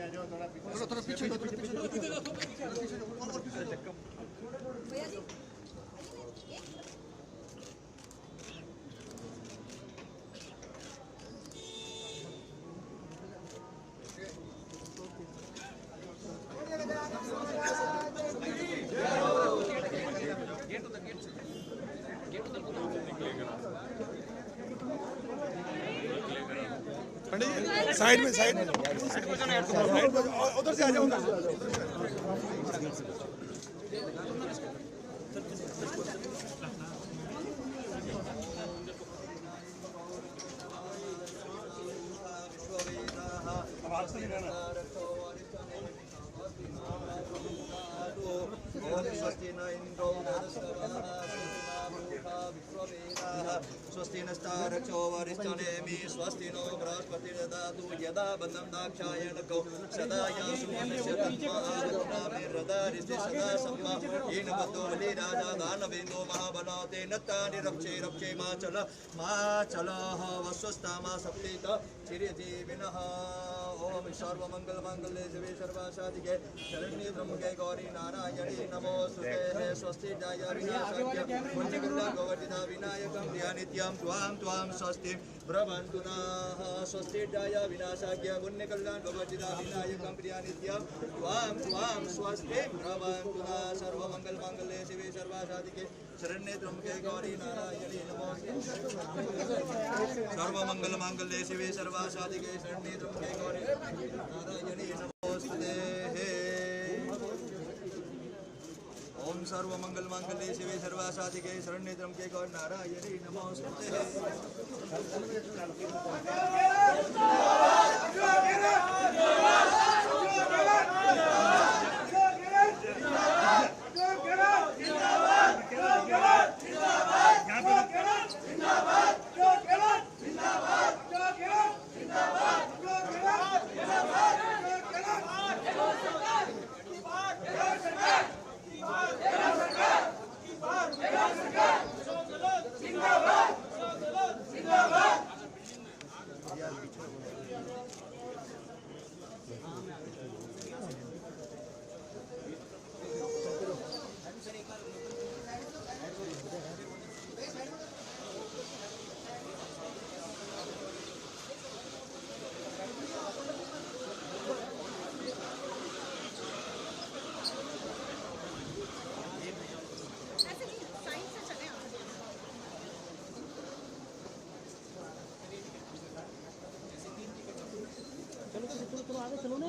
थोड़ा पीछे भैया जी। साइड में उधर से आ जाओ। स्वस्ति नस्तारक्षो वरिष्ठनेमि स्वस्ति नो बृहस्पतिर्ददातु यदा बन्धं दाक्षायणकौ सदा यासुमनस्य तन्मामेर्हृदरिष्टे सदा सम्मा येन बद्धो बलिराजा दानवेन्दो महाबला तेन तानि रक्षे माचलः वस्वस्ता मा सप्तेत चिरजीविनः। ओम सर्वमंगलमांगल्ये शिवे सर्वासाधिके शरण्ये त्र्यंबके गौरी नारायणी नमोस्तुते। स्वस्ति जाया विनाशाख्य पुण्यगुणा गोवर्धिता विनायकं ध्यानित्यं त्वां स्वस्ति ब्रह्मन्तु नः। स्वस्ति जाया विनाशाख्य पुण्यकल्याण गोवर्धिता विनायकं ध्यानित्यं त्वां स्वस्ति ब्रह्मन्तु नः। सर्वमंगलमांगल्ये शिवे सर्वासाधिके शरण्ये त्र्यंबके गौरी नारायणी नमोस्तुते। सर्वमंगलमांगल्ये शिवे सर्वासाधिके शरण्ये त्र्यंबके गौरी नारायणी नमोस्तुते। ओम सर्वमंगलमांगल्ये शिवे सर्वासाधिके शरण्ये त्र्यंबके गौरी नारायणी नमोस्तुते। चलो आगे चलो ना।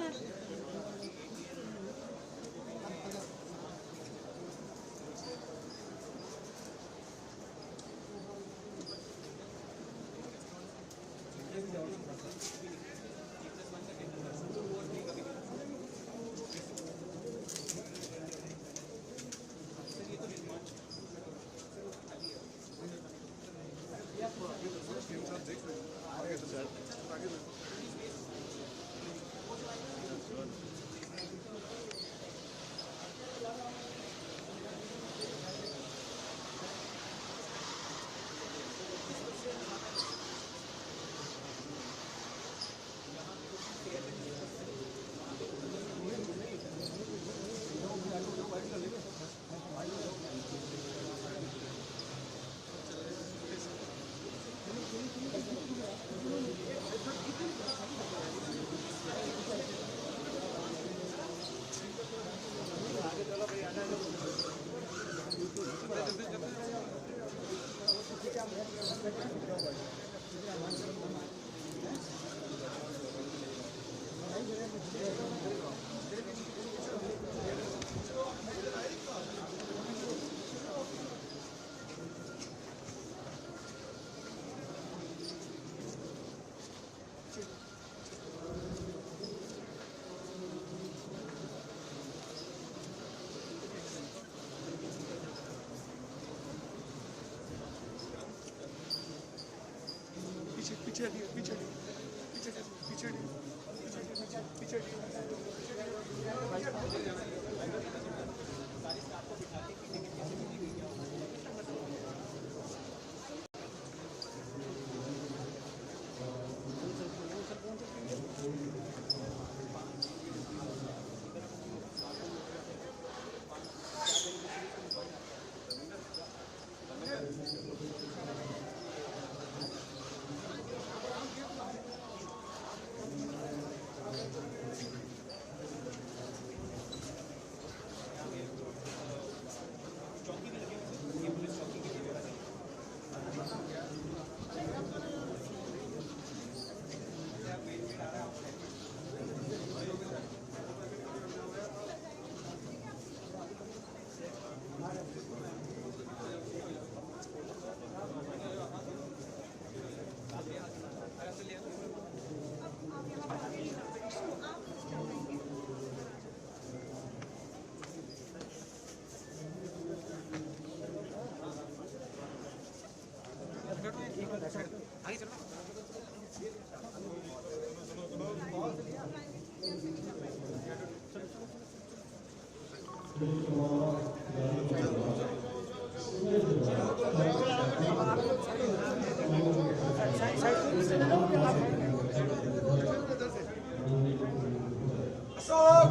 अशोक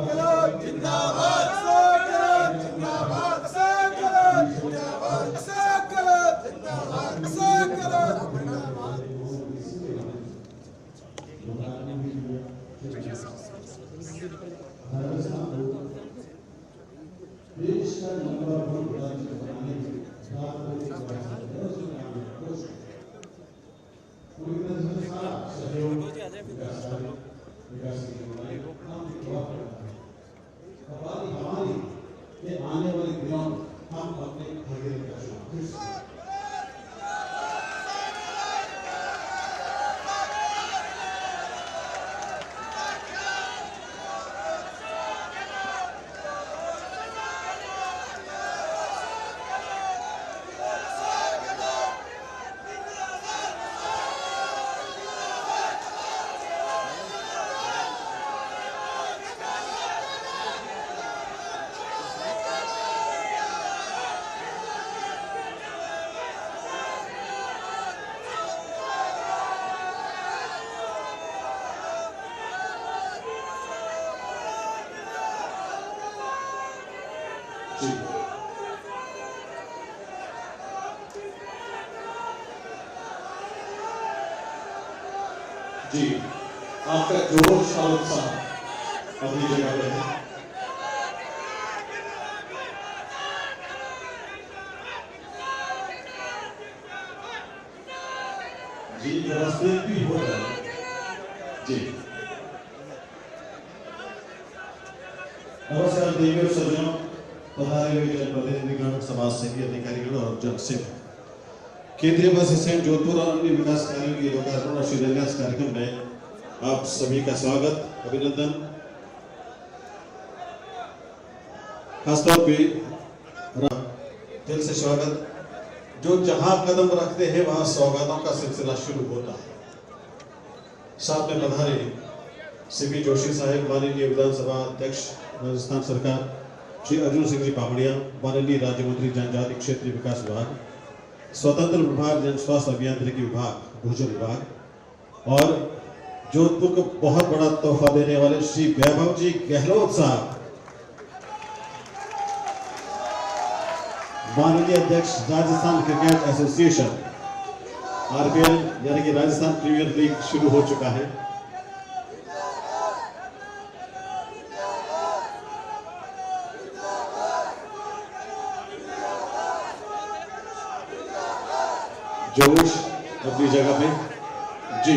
गहलोत जिंदाबाद, अशोक गहलोत जिंदाबाद, अशोक गहलोत जिंदाबाद, अशोक गहलोत जिंदाबाद, अशोक गहलोत जिंदाबाद। देश का नंबर 1 राज्य बनाने में पूरी तरह से सारा सहयोग विकास की हमारी के आने वाले दिनों में हम अपने भागीदारी का चुनाव जी, आपका जोश और उत्साह अपनी जगह पर है। जी, व्यवस्थित भी हो रहा है। जी, नमस्कार देवी और सज्जनों, पधारे हुए जनप्रतिनिधिगण, समाज सेवी अधिकारीगण और जनसेवक। केंद्रीय बस स्टैंड जोधपुर और अन्य विकास कार्यों के लोकार्पण और शिलान्यास कार्यक्रम में आप सभी का स्वागत, अभिनंदन। खासतौर पे दिल से स्वागत। जो जहां कदम रखते हैं वहां सौगातों का सिलसिला शुरू होता है। साथ में पधारे सीपी जोशी साहब, माननीय विधानसभा अध्यक्ष राजस्थान सरकार श्री अर्जुन सिंह जी पामड़िया, माननीय राज्य मंत्री जनजाति क्षेत्रीय विकास विभाग, स्वतंत्र विभाग जन स्वास्थ्य अभियांत्रिकी विभाग, भूजल विभाग और जोधपुर को बहुत बड़ा तोहफा देने वाले श्री वैभव जी गहलोत साहब, माननीय अध्यक्ष राजस्थान क्रिकेट एसोसिएशन आरपीएल यानी कि राजस्थान प्रीमियर लीग शुरू हो चुका है। जोश अपनी जगह पे। जी,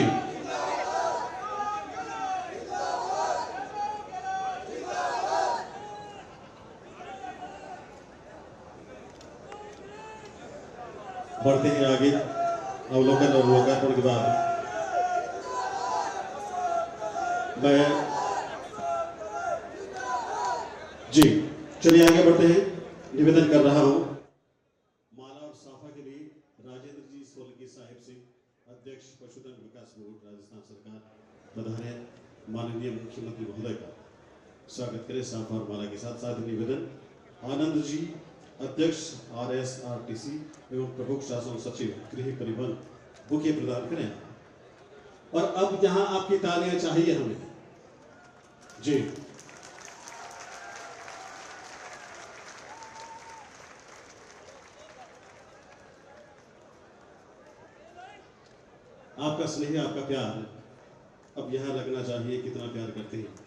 बढ़ते हैं आगे। अवलोकन और लोकार्पण के बाद मैं जी चलिए आगे बढ़ते हैं। निवेदन कर रहा हूं माला और साफा के लिए राजेंद्र जी सोलंकी साहिब से, अध्यक्ष पशुधन विकास बोर्ड राजस्थान सरकार, प्रधान माननीय मुख्यमंत्री महोदय का स्वागत करें साफा और माला के साथ। साथ निवेदन आनंद जी, अध्यक्ष RSRTC एवं प्रमुख शासन सचिव गृह परिवहन, बुके प्रदान करें। और अब यहां आपकी तालियां चाहिए हमें। जी, आपका स्नेह, आपका प्यार अब यहां लगना चाहिए। कितना प्यार करते हैं।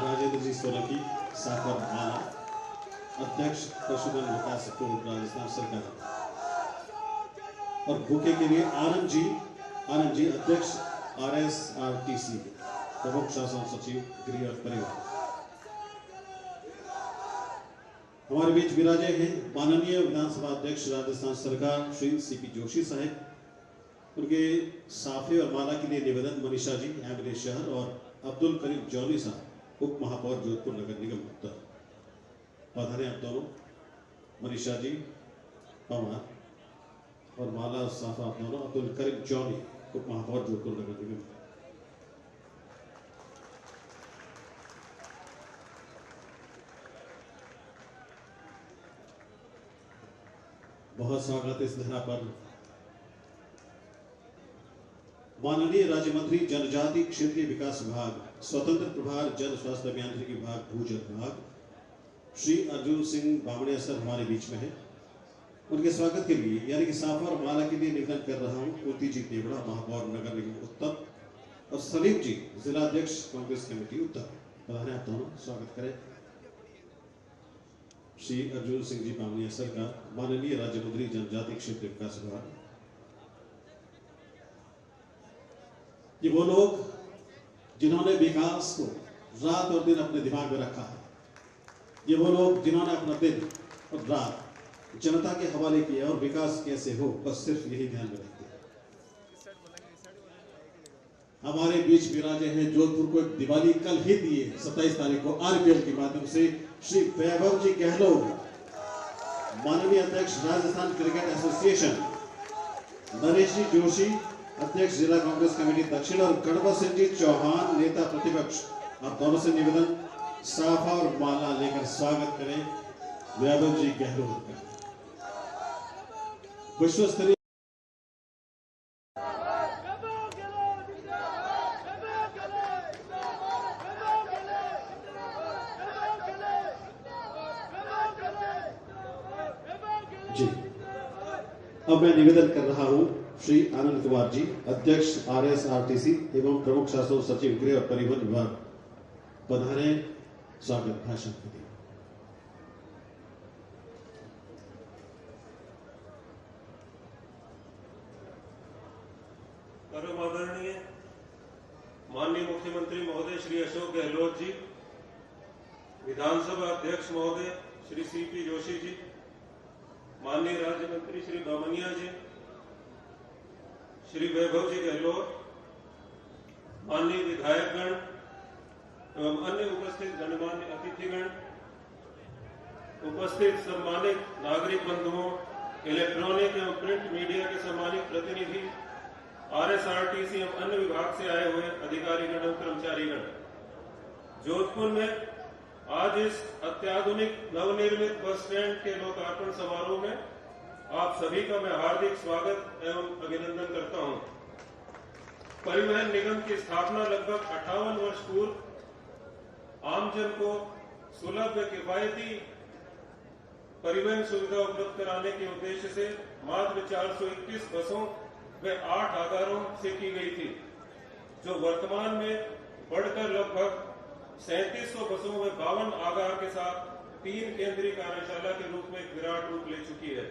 राजेंद्र जी सोलंकी, साफा माला, अध्यक्ष पशुधन विकास बोर्ड राजस्थान सरकार, और बुके के लिए आनंद जी, अध्यक्ष RSRTC, प्रमुख शासन सचिव गृह और परिवहन। हमारे बीच विराजे हैं माननीय विधानसभा अध्यक्ष राजस्थान सरकार श्री CP जोशी साहब। उनके साफे और माला के लिए निवेदन मनीषा जी, MLA शहर, और अब्दुल करीम जौनी साहब, उप महापौर जोधपुर नगर निगम उत्तर। पधारे आप दोनों, मनीषा जी पवार और माला साफा आप दोनों, अब्दुल करीम जौनी, उप महापौर जोधपुर नगर निगम। बहुत स्वागत इस धरा पर। माननीय राज्य मंत्री जनजाति क्षेत्रीय विकास विभाग, स्वतंत्र प्रभार जन स्वास्थ्य अभियांत्रिकी विभाग, भूजल विभाग, श्री अर्जुन सिंह बामणिया सर हमारे बीच में है। उनके स्वागत के लिए यानी कि साफा और माला के लिए निवेदन कर रहा हूं कुर्ती जी देवड़ा, महापौर नगर निगम उत्तर, और सलीम जी जिलाध्यक्ष कांग्रेस कमेटी उत्तर। पधारें आप दोनों, स्वागत करें श्री अर्जुन सिंह जी बामणिया सर का, माननीय राज्य मंत्री जनजाति क्षेत्र विकास विभाग। ये वो लोग जिन्होंने विकास को रात और दिन अपने दिमाग में रखा है। ये वो लोग जिन्होंने अपना दिन और रात जनता के हवाले किया और विकास कैसे हो बस सिर्फ यही ध्यान में रखते हैं। हमारे बीच विराजे हैं जोधपुर को एक दिवाली कल ही दिए 27 तारीख को आरपीएल के माध्यम से श्री वैभव जी गहलोत, माननीय अध्यक्ष राजस्थान क्रिकेट एसोसिएशन, नरेश जी जोशी अध्यक्ष जिला कांग्रेस कमेटी दक्षिण, और गणपत सिंह जी चौहान नेता प्रतिपक्ष। आप दोनों से निवेदन साफा और माला लेकर स्वागत करें वैभव जी गहलोत का। विश्व स्तरीय जी, अब मैं निवेदन कर रहा हूं श्री आनंद कुमार जी, अध्यक्ष RSRTC एवं प्रमुख शासन सचिव गृह और परिवहन विभाग, पधारे स्वागत भाषण के लिए। परम आदरणीय माननीय मुख्यमंत्री महोदय श्री अशोक गहलोत जी, विधानसभा अध्यक्ष महोदय श्री CP जोशी जी, माननीय राज्य मंत्री श्री बामणिया जी, श्री वैभव जी गहलोत, माननीय विधायकगण एवं अन्य उपस्थित गणमान्य अतिथिगण, उपस्थित सम्मानित नागरिक बंधुओं, इलेक्ट्रॉनिक एवं प्रिंट मीडिया के सम्मानित प्रतिनिधि, RSRTC एवं अन्य विभाग से आए हुए अधिकारीगण एवं कर्मचारीगण, जोधपुर में आज इस अत्याधुनिक नवनिर्मित बस स्टैंड के लोकार्पण समारोह में आप सभी का मैं हार्दिक स्वागत एवं अभिनंदन करता हूं। परिवहन निगम की स्थापना लगभग 58 वर्ष पूर्व आमजन को सुलभ व किफायती परिवहन सुविधा उपलब्ध कराने के उद्देश्य से मात्र 421 बसों व 8 आगारों से की गई थी, जो वर्तमान में बढ़कर लगभग 3700 बसों में 52 आगार के साथ 3 केंद्रीय कार्यशाला के रूप में एक विराट रूप ले चुकी है।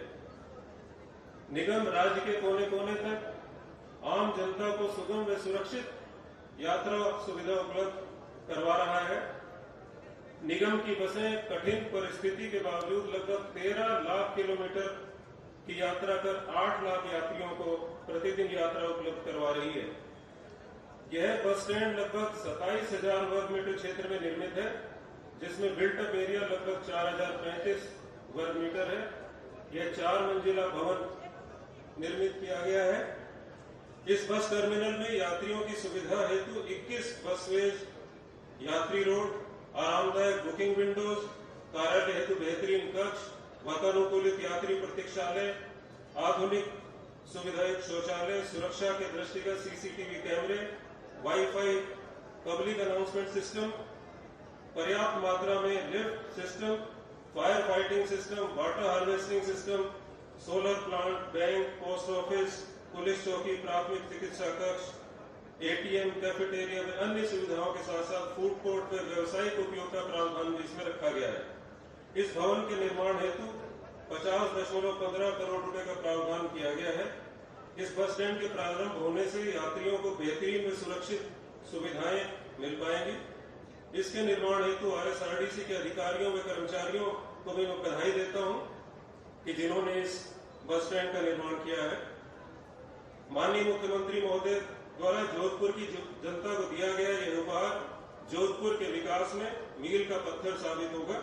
निगम राज्य के कोने कोने तक आम जनता को सुगम व सुरक्षित यात्रा सुविधा उपलब्ध करवा रहा है। निगम की बसें कठिन परिस्थिति के बावजूद लगभग 13 लाख किलोमीटर की यात्रा कर 8 लाख यात्रियों को प्रतिदिन यात्रा उपलब्ध करवा रही है। यह बस स्टैंड लगभग 27,000 वर्ग मीटर क्षेत्र में निर्मित है, जिसमें बिल्टअप एरिया लगभग 4,035 वर्ग मीटर है। यह 4 मंजिला भवन निर्मित किया गया है। इस बस टर्मिनल में यात्रियों की सुविधा हेतु 21 बसवेज, यात्री रोड, आरामदायक बुकिंग विंडोज, कार्यालय हेतु बेहतरीन कक्ष, वातानुकूलित यात्री प्रतीक्षालय, आधुनिक सुविधायुक्त शौचालय, सुरक्षा के दृष्टिगत CCTV कैमरे, वाईफाई, पब्लिक अनाउंसमेंट सिस्टम, पर्याप्त मात्रा में lift system, fire fighting system, water harvesting system, solar plant, bank, post office, police चौकी, प्राथमिक चिकित्सा कक्ष, ATM, कैफेटेरिया में अन्य सुविधाओं के साथ साथ फूड कोर्ट व व्यवसायिक उपयोग का प्रावधान भी इसमें रखा गया है। इस भवन के निर्माण हेतु 50.15 करोड़ रुपए का प्रावधान किया गया है। इस बस स्टैंड के प्रारंभ होने से यात्रियों को बेहतरीन व सुरक्षित सुविधाएं मिल पाएंगी। इसके निर्माण हेतु RSRTC के अधिकारियों व कर्मचारियों को भी मैं बधाई देता हूं कि जिन्होंने इस बस स्टैंड का निर्माण किया है। माननीय मुख्यमंत्री महोदय द्वारा जोधपुर की जनता को दिया गया यह उपहार जोधपुर के विकास में मील का पत्थर साबित होगा।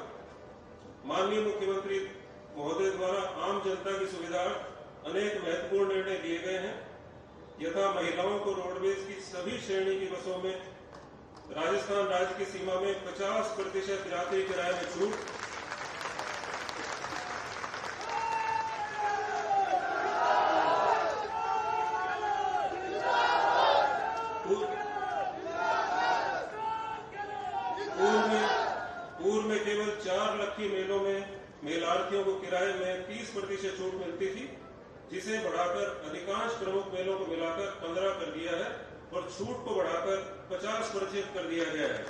माननीय मुख्यमंत्री महोदय द्वारा आम जनता की सुविधा अनेक महत्वपूर्ण निर्णय लिए गए हैं, यथा महिलाओं को रोडवेज की सभी श्रेणी की बसों में राजस्थान राज्य की सीमा में 50% यात्री किराए में छूट, किराए में 30% छूट मिलती थी, जिसे बढ़ाकर अधिकांश प्रमुख मेलों को मिलाकर 15 कर दिया है और छूट को बढ़ाकर 50% कर दिया गया है।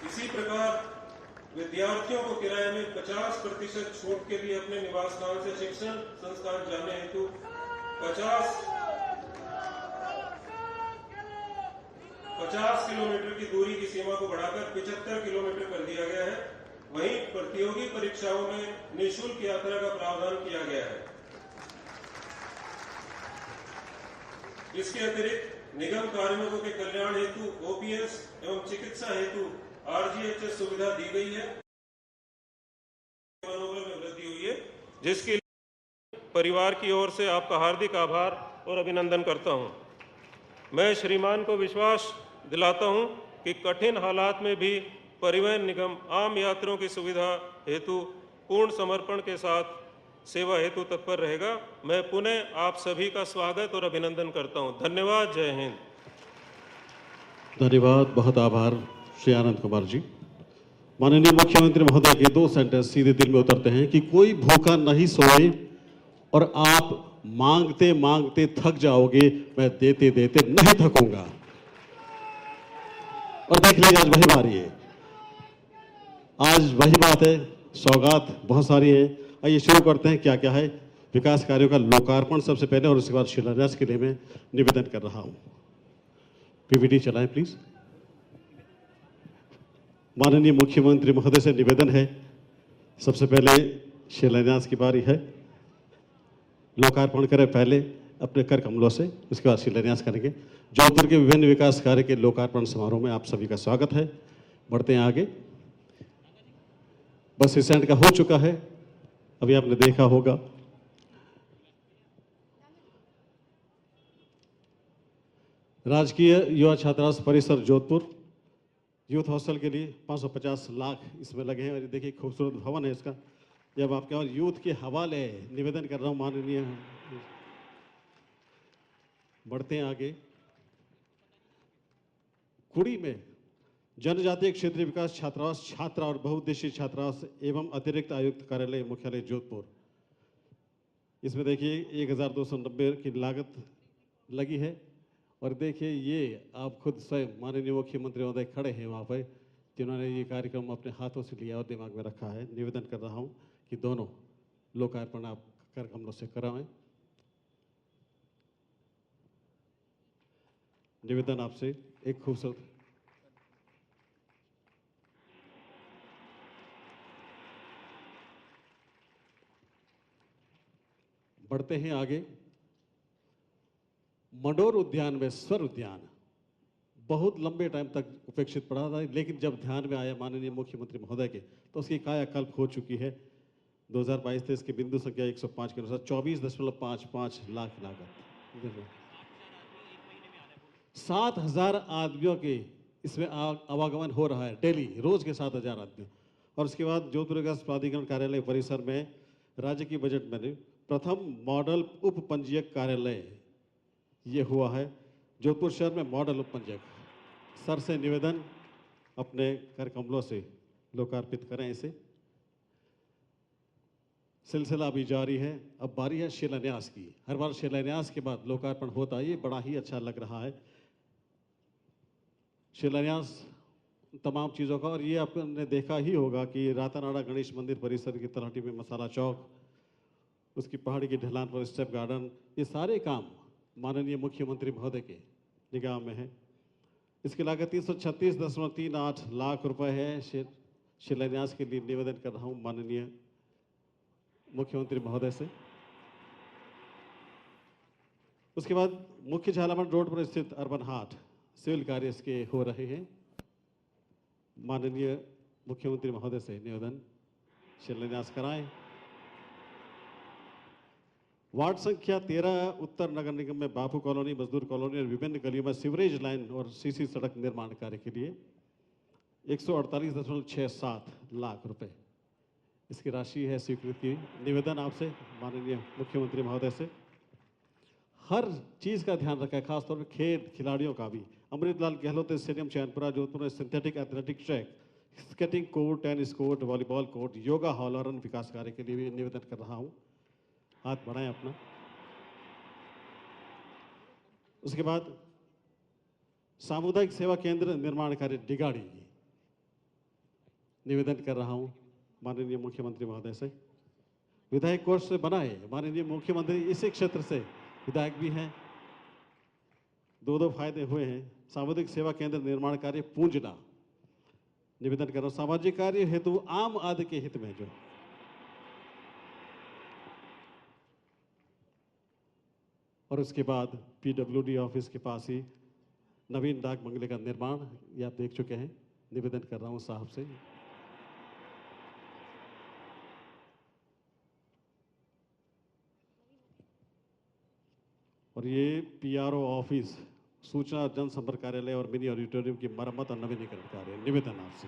इसी प्रकार विद्यार्थियों को किराए में 50% छूट के लिए अपने निवास स्थान से शिक्षण संस्थान जाने हेतु 50 किलोमीटर की दूरी की सीमा को बढ़ाकर 75 किलोमीटर कर दिया गया है। वहीं प्रतियोगी परीक्षाओं में निःशुल्क यात्रा का प्रावधान किया गया है। इसके अतिरिक्त निगम कार्मिकों के कल्याण हेतु ओपीएस एवं चिकित्सा हेतु आरजीएचएस सुविधा दी गई है। मनोबल में वृद्धि हुई है, जिसके लिए परिवार की ओर से आपका हार्दिक आभार और अभिनंदन करता हूं। मैं श्रीमान को विश्वास दिलाता हूं कि कठिन हालात में भी परिवहन निगम आम यात्रियों की सुविधा हेतु पूर्ण समर्पण के साथ सेवा हेतु तत्पर रहेगा। मैं पुनः आप सभी का स्वागत और अभिनंदन करता हूं। धन्यवाद। जय हिंद। धन्यवाद, बहुत आभार श्री आनंद कुमार जी। माननीय मुख्यमंत्री महोदय के 2 सेंटेंस सीधे दिल में उतरते हैं कि कोई भूखा नहीं सोए और आप मांगते मांगते थक जाओगे, मैं देते देते नहीं थकूंगा। और देख लीजिए, आज वही बारी है, आज वही बात है। सौगात बहुत सारी है। आइए शुरू करते हैं। क्या क्या है? विकास कार्यों का लोकार्पण सबसे पहले और उसके बाद शिलान्यास के लिए मैं निवेदन कर रहा हूं। पीपीटी चलाएं प्लीज। माननीय मुख्यमंत्री महोदय से निवेदन है, सबसे पहले शिलान्यास की बारी है। लोकार्पण करें पहले अपने कर कमलों से, उसके बाद शिलान्यास करेंगे। जोधपुर के विभिन्न विकास कार्य के लोकार्पण समारोह में आप सभी का स्वागत है। बढ़ते हैं आगे। बस स्टैंड का हो चुका है, अभी आपने देखा होगा। राजकीय युवा छात्रावास परिसर जोधपुर यूथ हॉस्टल के लिए 550 लाख इसमें लगे हैं। और देखिए खूबसूरत भवन है इसका। जब आपके और यूथ के हवाले निवेदन कर रहा हूं माननीय। बढ़ते हैं आगे। कुड़ी में जनजातीय क्षेत्रीय विकास छात्रावास छात्रा और बहुउद्देशीय छात्रावास एवं अतिरिक्त आयुक्त कार्यालय मुख्यालय जोधपुर। इसमें देखिए 1290 की लागत लगी है। और देखिए ये आप खुद स्वयं माननीय मुख्यमंत्री महोदय खड़े हैं वहाँ पर, जिन्होंने ये कार्यक्रम अपने हाथों से लिया और दिमाग में रखा है। निवेदन कर रहा हूँ कि दोनों लोकार्पण आप कर कमलों से कराएं। निवेदन आपसे एक खूबसूरत बढ़ते हैं आगे। मंडोर उद्यान में स्वर उद्यान बहुत लंबे टाइम तक उपेक्षित पड़ा था, लेकिन जब ध्यान में आया माननीय मुख्यमंत्री महोदय के तो उसकी कायाकल्प हो चुकी है। 2022-23 के बिंदु संख्या 105 के अनुसार 24.55 लाख लागत। 7,000 आदमियों के इसमें आवागमन हो रहा है डेली, रोज के 7,000 आदमी। और उसके बाद जोधपुर विकास प्राधिकरण कार्यालय परिसर में राज्य की बजट में प्रथम मॉडल उप पंजीयक कार्यालय ये हुआ है। जोधपुर शहर में मॉडल उप पंजीयक। सर से निवेदन अपने कर कमलों से लोकार्पित करें इसे। सिलसिला अभी जारी है। अब बारी है शिलान्यास की। हर बार शिलान्यास के बाद लोकार्पण होता है, ये बड़ा ही अच्छा लग रहा है शिलान्यास तमाम चीज़ों का। और ये आपने देखा ही होगा कि रातानाड़ा गणेश मंदिर परिसर की तलहटी में मसाला चौक, उसकी पहाड़ी की ढलान पर स्टेप गार्डन, ये सारे काम माननीय मुख्यमंत्री महोदय के निगाह में है। इसकी लागत 336.38 लाख रुपए है। शिलान्यास के लिए निवेदन कर रहा हूँ माननीय मुख्यमंत्री महोदय से। उसके बाद मुख्य झालावाड़ रोड पर स्थित अर्बन हाट सिविल कार्य इसके हो रहे हैं। माननीय मुख्यमंत्री महोदय से निवेदन शिलान्यास कराएं। वार्ड संख्या 13 उत्तर नगर निगम में बापू कॉलोनी, मजदूर कॉलोनी और विभिन्न गलियों में सीवरेज लाइन और सीसी सड़क निर्माण कार्य के लिए 148.67 लाख रुपए इसकी राशि है स्वीकृति। निवेदन आपसे माननीय मुख्यमंत्री महोदय से। हर चीज़ का ध्यान रखा है, खासतौर पर खेल खिलाड़ियों का भी। अमृतलाल गहलोत स्टेडियम चैनपुरा जोधपुर में synthetic athletic track skating court, tennis court, volleyball court, yoga hall और अन्य विकास कार्य के लिए भी निवेदन कर रहा हूं। हाथ बढ़ाएं अपना। उसके बाद सामुदायिक सेवा केंद्र निर्माण कार्य डिगाड़ी, निवेदन कर रहा हूं माननीय मुख्यमंत्री महोदय से। विधायक कोष से बनाए माननीय मुख्यमंत्री इसी क्षेत्र से विधायक भी हैं, दो फायदे हुए हैं। सामुदायिक सेवा केंद्र निर्माण कार्य पूंजना, निवेदन कर रहा हूं सामाजिक कार्य हेतु आम आदमी के हित में जो। और उसके बाद पीडब्ल्यूडी ऑफिस के पास ही नवीन डाक बंगले का निर्माण, ये आप देख चुके हैं, निवेदन कर रहा हूं साहब से। और ये पीआरओ ऑफिस, सूचना जनसंपर्क कार्यालय और मिनी ऑडिटोरियम की मरम्मत और नवीनीकरण कार्य, निवेदन आपसे।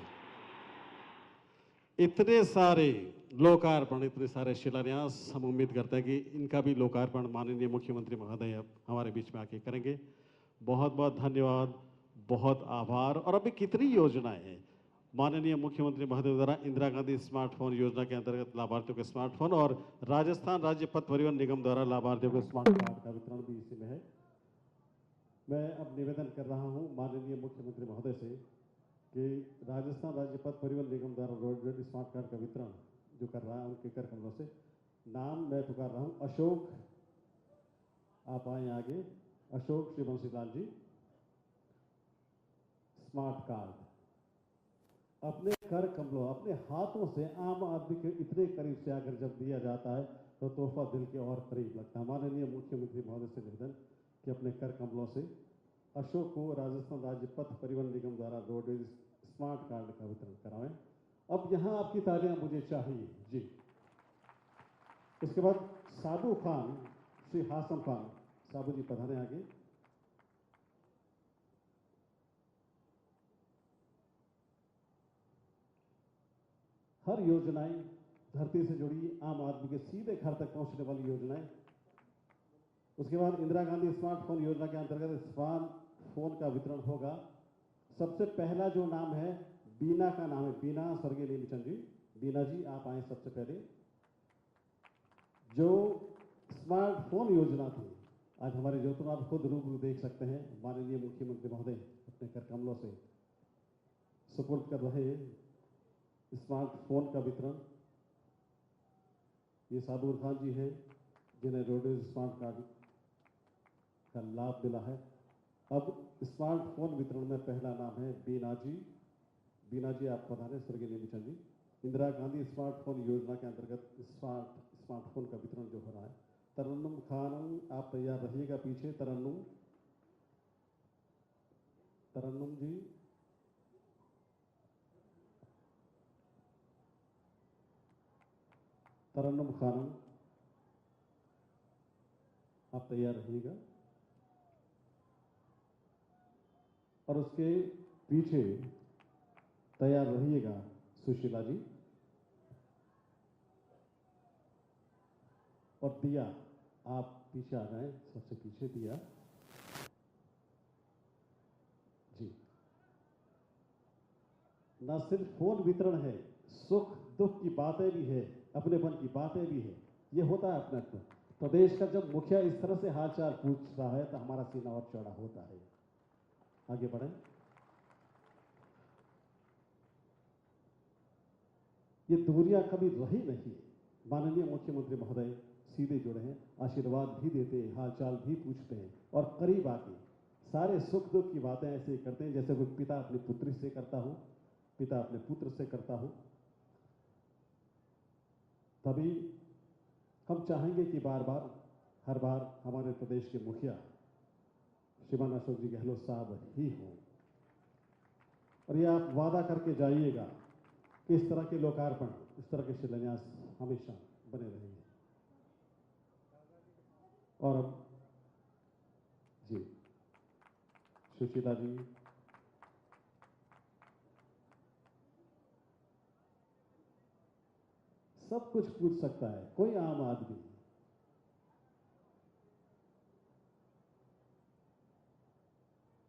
इतने सारे लोकार्पण, इतने सारे शिलान्यास, हम उम्मीद करते हैं कि इनका भी लोकार्पण माननीय मुख्यमंत्री महोदय अब हमारे बीच में आके करेंगे। बहुत बहुत धन्यवाद, बहुत आभार। और अभी कितनी योजनाएं हैं माननीय मुख्यमंत्री महोदय द्वारा। इंदिरा गांधी स्मार्टफोन योजना के अंतर्गत लाभार्थियों के स्मार्टफोन और राजस्थान राज्य पथ परिवहन निगम द्वारा लाभार्थियों को स्मार्ट कार्ड का वितरण भी इसी में है। मैं अब निवेदन कर रहा हूं माननीय मुख्यमंत्री महोदय से कि राजस्थान राज्य पथ परिवहन निगम द्वारा रोड स्मार्ट कार्ड का वितरण जो कर रहा है उनके कर कमलों से। नाम मैं पुकार रहा हूं अशोक, आप आए आगे। अशोक श्री बंसीलाल जी, स्मार्ट कार्ड अपने कर कमलों, अपने हाथों से आम आदमी के इतने करीब से आकर जब दिया जाता है तो तोहफा दिल के और करीब लगता है। माननीय मुख्यमंत्री महोदय से निवेदन कि अपने कर कमलों से अशोक को राजस्थान राज्य पथ परिवहन निगम द्वारा रोडवेज स्मार्ट कार्ड का वितरण कराएं। अब यहां आपकी तालियां मुझे चाहिए जी। इसके बाद साबू खान, श्री हासम खान, साबू जी पधारे आगे। हर योजनाएं धरती से जुड़ी, आम आदमी के सीधे घर तक पहुंचने वाली योजनाएं। उसके बाद इंदिरा गांधी स्मार्टफोन योजना के अंतर्गत स्मार्टफोन का वितरण होगा। सबसे पहला जो नाम है बीना का नाम है, बीना स्वर्गीय नीलचंद जी। बीना जी आप आए सबसे पहले। जो स्मार्टफोन योजना थी, आज हमारे ज्योति आप खुद रूबरू देख सकते हैं, माननीय मुख्यमंत्री महोदय अपने कर कमलों से सुपुर्द कर रहे स्मार्टफोन का वितरण। ये साबुर खान जी हैं जिन्हें रोडवेज स्मार्ट कार्ड का लाभ मिला है। अब स्मार्टफोन वितरण में पहला नाम है बीना जी। बीना जी आप पधारे स्वर्गीय नीलचंद जी। इंदिरा गांधी स्मार्टफोन योजना के अंतर्गत स्मार्टफोन का वितरण जो हो रहा है। तरन्नुम खान आप तैयार रहिएगा पीछे। तरन्नुम, तरन्नुम जी, तरन्नुम खानम आप तैयार रहिएगा। और उसके पीछे तैयार रहिएगा सुशीला जी। और दिया आप पीछे आ जाएं, सबसे पीछे दिया जी। ना सिर्फ फोन वितरण है, सुख दुख की बातें भी है, अपनेपन की बातें भी है। ये होता है अपने अपना। प्रदेश का जब मुखिया इस तरह से हालचाल पूछ रहा है तो हमारा सीना और चौड़ा होता है। आगे बढ़ें। ये दूरियां कभी रही नहीं। माननीय मुख्यमंत्री महोदय सीधे जुड़े हैं, आशीर्वाद भी देते हैं, हालचाल भी पूछते हैं और करीब आके सारे सुख दुख की बातें ऐसे करते हैं जैसे कोई पिता अपनी पुत्री से करता हो, पिता अपने पुत्र से करता हो। तभी हम चाहेंगे कि बार बार, हर बार हमारे प्रदेश के मुखिया श्रीमान अशोक जी गहलोत साहब ही हों। और ये आप वादा करके जाइएगा कि इस तरह के लोकार्पण, इस तरह के शिलान्यास हमेशा बने रहेंगे। और अब जी सुशीला जी, सब कुछ पूछ सकता है कोई आम आदमी।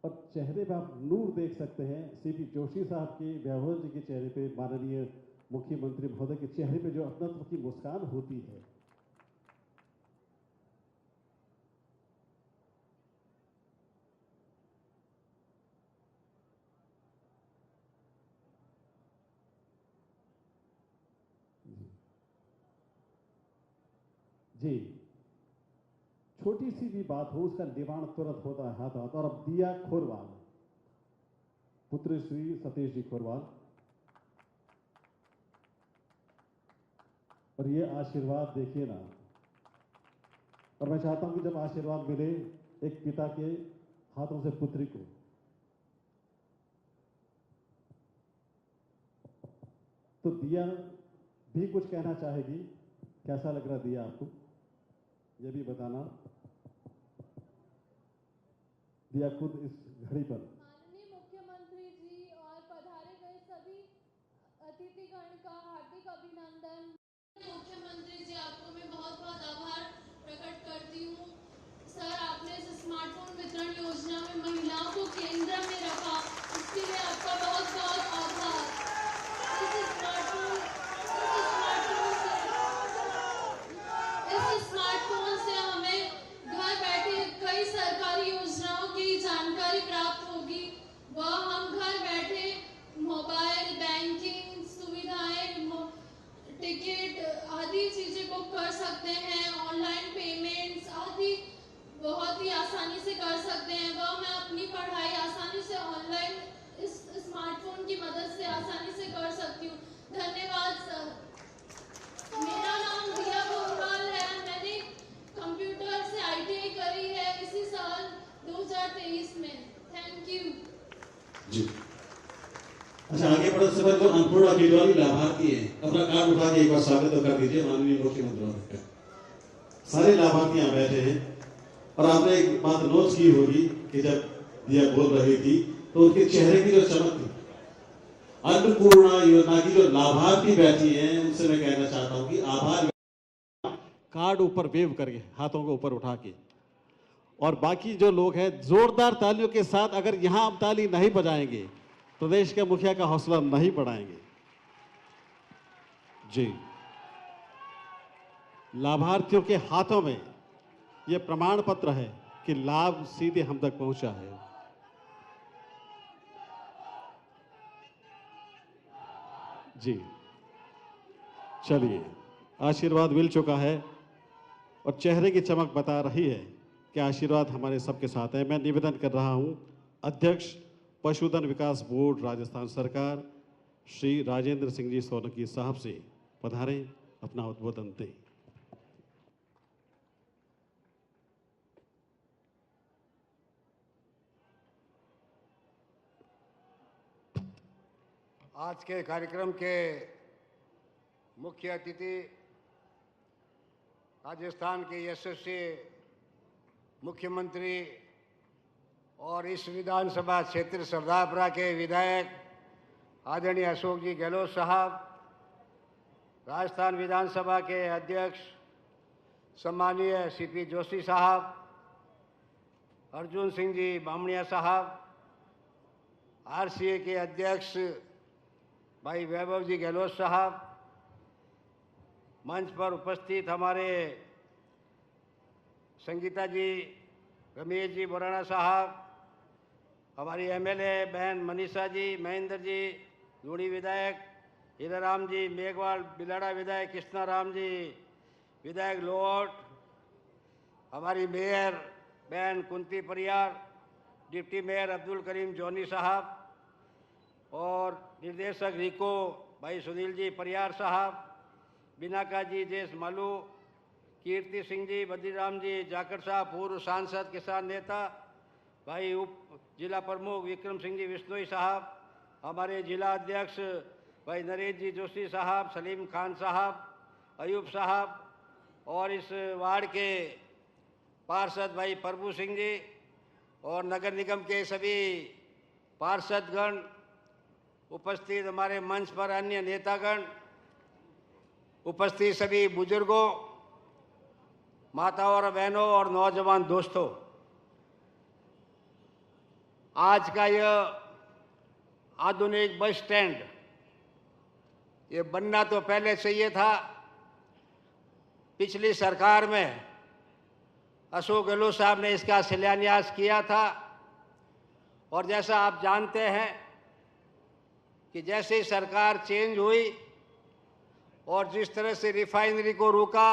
और चेहरे पे आप नूर देख सकते हैं। सीपी जोशी साहब के, वैभव जी के चेहरे पे, माननीय मुख्यमंत्री महोदय के चेहरे पे जो अपनत्व की मुस्कान होती है, जी छोटी सी भी बात हो उसका निवारण तुरंत होता है हाथ हाथ। और अब दिया खोरवाल, पुत्र श्री सतीश जी खोरवाल, और ये आशीर्वाद देखिए ना। और मैं चाहता हूं कि जब आशीर्वाद मिले एक पिता के हाथों से पुत्री को, तो दिया भी कुछ कहना चाहेगी। कैसा लग रहा दिया आपको, ये भी बताना। दिया खुद इस घड़ी पर। माननीय मुख्यमंत्री जी और पधारे गए सभी अतिथिगण का हार्दिक अभिनंदन। मुख्यमंत्री जी, आपको मैं बहुत बहुत आभार प्रकट करती हूँ। सर, आपने इस स्मार्टफोन वितरण योजना में महिलाओं को केंद्र में रखा, इसके लिए आपका बहुत बहुत आभार। इस स्मार्टफोन से हमें घर बैठे कई सरकारी योजनाओं की जानकारी प्राप्त होगी। वह हम घर बैठे मोबाइल बैंकिंग सुविधाएं, टिकट आदि चीजें बुक कर सकते हैं। ऑनलाइन पेमेंट्स आदि बहुत ही आसानी से कर सकते हैं। वह मैं अपनी पढ़ाई आसानी से ऑनलाइन इस स्मार्टफोन की मदद से आसानी से कर सकती हूँ। धन्यवाद सर। मेरा नाम दिया गोरवाल है। मैंने कंप्यूटर से ITI करी है इसी साल 2023 में। थैंक यू जी। अच्छा, आगे बढ़ने से पहले जो अन्नपूर्णा केजरीवाल लाभार्थी है, अपना कार्ड उठा के एक बार स्वागत तो कर दीजिए माननीय मुख्यमंत्री का। सारे लाभार्थी यहाँ बैठे हैं। और आपने एक बात नोट की होगी कि जब दिया बोल रही थी तो उनके चेहरे की जो चमक थी, अन्नपूर्णा योजना की जो लाभार्थी बैठी हैं उनसे मैं कहना चाहता हूं कि आभार। कार्ड ऊपर वेव करके, हाथों को ऊपर उठा के, और बाकी जो लोग हैं जोरदार तालियों के साथ, अगर यहां हम ताली नहीं बजाएंगे प्रदेश के मुखिया का हौसला नहीं बढ़ाएंगे। जी, लाभार्थियों के हाथों में यह प्रमाण पत्र है कि लाभ सीधे हम तक पहुंचा है। जी, चलिए, आशीर्वाद मिल चुका है और चेहरे की चमक बता रही है कि आशीर्वाद हमारे सबके साथ है। मैं निवेदन कर रहा हूं अध्यक्ष पशुधन विकास बोर्ड राजस्थान सरकार श्री राजेंद्र सिंह जी सोलंकी साहब से, पधारें, अपना उद्बोधन दें। आज के कार्यक्रम के मुख्य अतिथि राजस्थान के यशस्वी मुख्यमंत्री और इस विधानसभा क्षेत्र सरदारपुरा के विधायक आदरणीय अशोक जी गहलोत साहब, राजस्थान विधानसभा के अध्यक्ष सम्मानीय CP जोशी साहब, अर्जुन सिंह जी बामणिया साहब, RCA के अध्यक्ष भाई वैभव जी गहलोत साहब, मंच पर उपस्थित हमारे संगीता जी, रमेश जी बोराना साहब, हमारी MLA बहन मनीषा जी, महेंद्र जी, लूणी विधायक, हीराराम जी, मेघवाल बिलाड़ा विधायक, कृष्णा राम जी विधायक लोट, हमारी मेयर बहन कुंती परियार, डिप्टी मेयर अब्दुल करीम जोनी साहब और निर्देशक रिको भाई सुनील जी परियार साहब, बिनाका जी जेस मालू, कीर्ति सिंह जी, बद्रीराम जी जाखड़ साहब, पूर्व सांसद किसान नेता भाई उप जिला प्रमुख विक्रम सिंह जी विश्नोई साहब, हमारे जिला अध्यक्ष भाई नरेश जी जोशी साहब, सलीम खान साहब, अयूब साहब और इस वार्ड के पार्षद भाई प्रभु सिंह जी और नगर निगम के सभी पार्षदगण, उपस्थित हमारे मंच पर अन्य नेतागण, उपस्थित सभी बुजुर्गों, माताओं और बहनों और नौजवान दोस्तों, आज का यह आधुनिक बस स्टैंड ये बनना तो पहले चाहिए था। पिछली सरकार में अशोक गहलोत साहब ने इसका शिलान्यास किया था और जैसा आप जानते हैं कि जैसे ही सरकार चेंज हुई और जिस तरह से रिफाइनरी को रोका,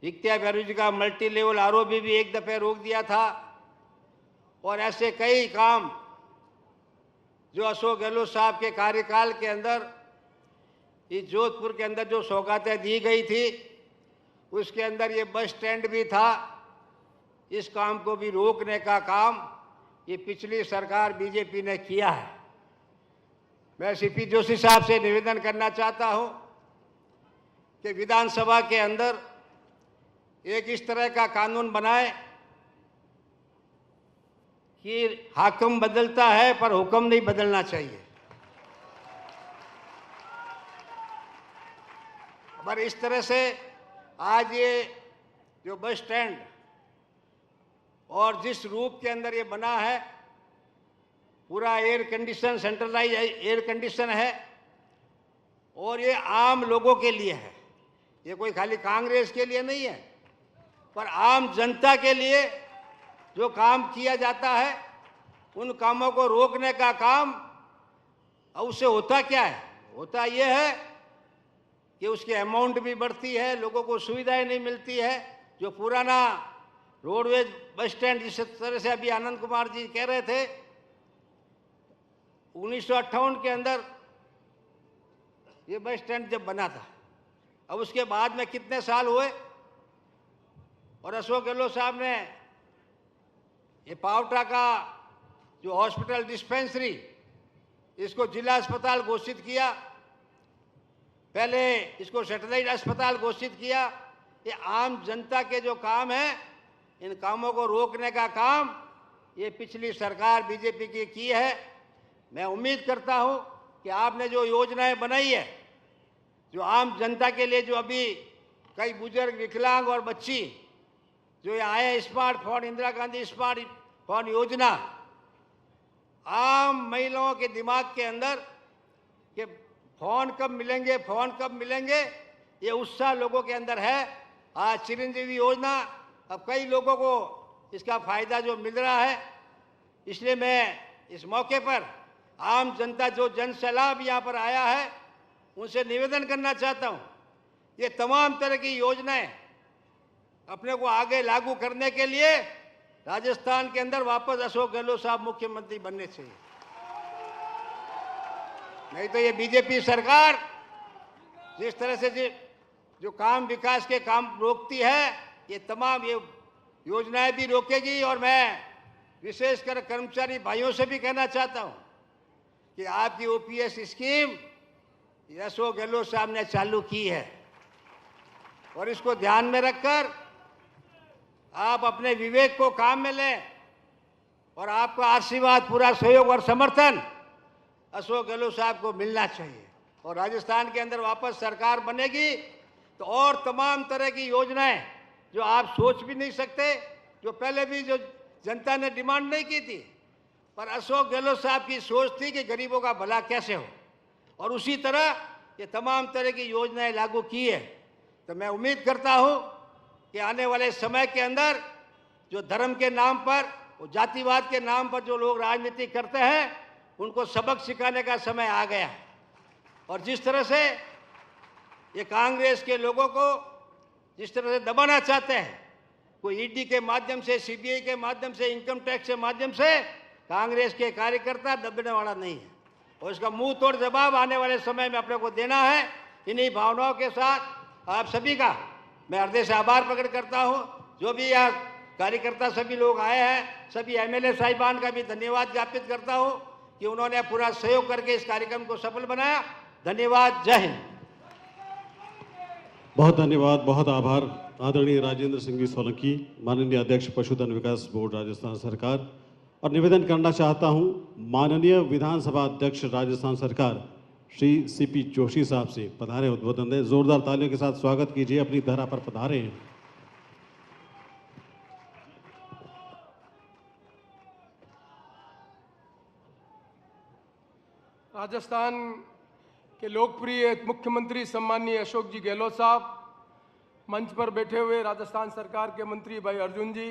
इक्तिया बैरूज का मल्टी लेवल आरओबी भी एक दफे रोक दिया था और ऐसे कई काम जो अशोक गहलोत साहब के कार्यकाल के अंदर इस जोधपुर के अंदर जो सौगातें दी गई थी उसके अंदर ये बस स्टैंड भी था। इस काम को भी रोकने का काम ये पिछली सरकार बीजेपी ने किया है। मैं सीपी जोशी साहब से निवेदन करना चाहता हूं कि विधानसभा के अंदर एक इस तरह का कानून बनाए कि हाकिम बदलता है पर हुक्म नहीं बदलना चाहिए। पर इस तरह से आज ये जो बस स्टैंड और जिस रूप के अंदर ये बना है, पूरा air condition, centralise air condition है और ये आम लोगों के लिए है। ये कोई खाली कांग्रेस के लिए नहीं है, पर आम जनता के लिए जो काम किया जाता है उन कामों को रोकने का काम। अब उससे होता क्या है? होता यह है कि उसकी अमाउंट भी बढ़ती है, लोगों को सुविधाएं नहीं मिलती है। जो पुराना रोडवेज बस स्टैंड जिस तरह से अभी आनंद कुमार जी कह रहे थे, 1958 के अंदर ये बस स्टैंड जब बना था, अब उसके बाद में कितने साल हुए और अशोक गहलोत साहब ने ये पावटा का जो हॉस्पिटल डिस्पेंसरी इसको जिला अस्पताल घोषित किया, पहले इसको सैटेलाइट अस्पताल घोषित किया। ये आम जनता के जो काम है, इन कामों को रोकने का काम ये पिछली सरकार बीजेपी की है। मैं उम्मीद करता हूं कि आपने जो योजनाएं बनाई है, जो आम जनता के लिए, जो अभी कई बुजुर्ग, विकलांग और बच्ची जो ये आए, स्मार्टफोन, इंदिरा गांधी स्मार्टफोन योजना, आम महिलाओं के दिमाग के अंदर कि फोन कब मिलेंगे, फोन कब मिलेंगे, ये उत्साह लोगों के अंदर है। आज चिरंजीवी योजना, अब कई लोगों को इसका फायदा जो मिल रहा है। इसलिए मैं इस मौके पर आम जनता जो जन सैलाब यहाँ पर आया है उनसे निवेदन करना चाहता हूँ, ये तमाम तरह की योजनाएं अपने को आगे लागू करने के लिए राजस्थान के अंदर वापस अशोक गहलोत साहब मुख्यमंत्री बनने चाहिए। नहीं तो ये बीजेपी सरकार जिस तरह से जो काम, विकास के काम रोकती है, ये तमाम ये योजनाएं भी रोकेगी। और मैं विशेषकर कर्मचारी भाइयों से भी कहना चाहता हूं कि आपकी ओपीएस स्कीम अशोक गहलोत साहब ने चालू की है और इसको ध्यान में रखकर आप अपने विवेक को काम में लें और आपका आशीर्वाद, पूरा सहयोग और समर्थन अशोक गहलोत साहब को मिलना चाहिए। और राजस्थान के अंदर वापस सरकार बनेगी तो और तमाम तरह की योजनाएं जो आप सोच भी नहीं सकते, जो पहले भी जो जनता ने डिमांड नहीं की थी, पर अशोक गहलोत साहब की सोच थी कि गरीबों का भला कैसे हो, और उसी तरह ये तमाम तरह की योजनाएं लागू की है। तो मैं उम्मीद करता हूं कि आने वाले समय के अंदर जो धर्म के नाम पर, वो जातिवाद के नाम पर जो लोग राजनीति करते हैं, उनको सबक सिखाने का समय आ गया है। और जिस तरह से ये कांग्रेस के लोगों को जिस तरह से दबाना चाहते हैं, कोई ईडी के माध्यम से, सीबीआई के माध्यम से, इनकम टैक्स के माध्यम से, कांग्रेस के कार्यकर्ता दबने वाला नहीं है और इसका मुंह तोड़ जवाब आने वाले समय में अपने को देना है। इन्हीं भावनाओं के साथ आप सभी का मैं हृदय से आभार प्रकट करता हूं। जो भी यहाँ कार्यकर्ता सभी लोग आए हैं, सभी एमएलए साहिबान का भी धन्यवाद ज्ञापित करता हूं कि उन्होंने पूरा सहयोग करके इस कार्यक्रम को सफल बनाया। धन्यवाद। जय हिंद। बहुत धन्यवाद, बहुत आभार आदरणीय राजेंद्र सिंह जी सोलंकी, माननीय अध्यक्ष पशुधन विकास बोर्ड राजस्थान सरकार। और निवेदन करना चाहता हूं माननीय विधानसभा अध्यक्ष राजस्थान सरकार श्री सीपी जोशी साहब से पधारे, उद्बोधन दें। जोरदार तालियों के साथ स्वागत कीजिए। अपनी धरा पर पधारे हैं। राजस्थान के लोकप्रिय मुख्यमंत्री सम्माननीय अशोक जी गहलोत साहब, मंच पर बैठे हुए राजस्थान सरकार के मंत्री भाई अर्जुन जी,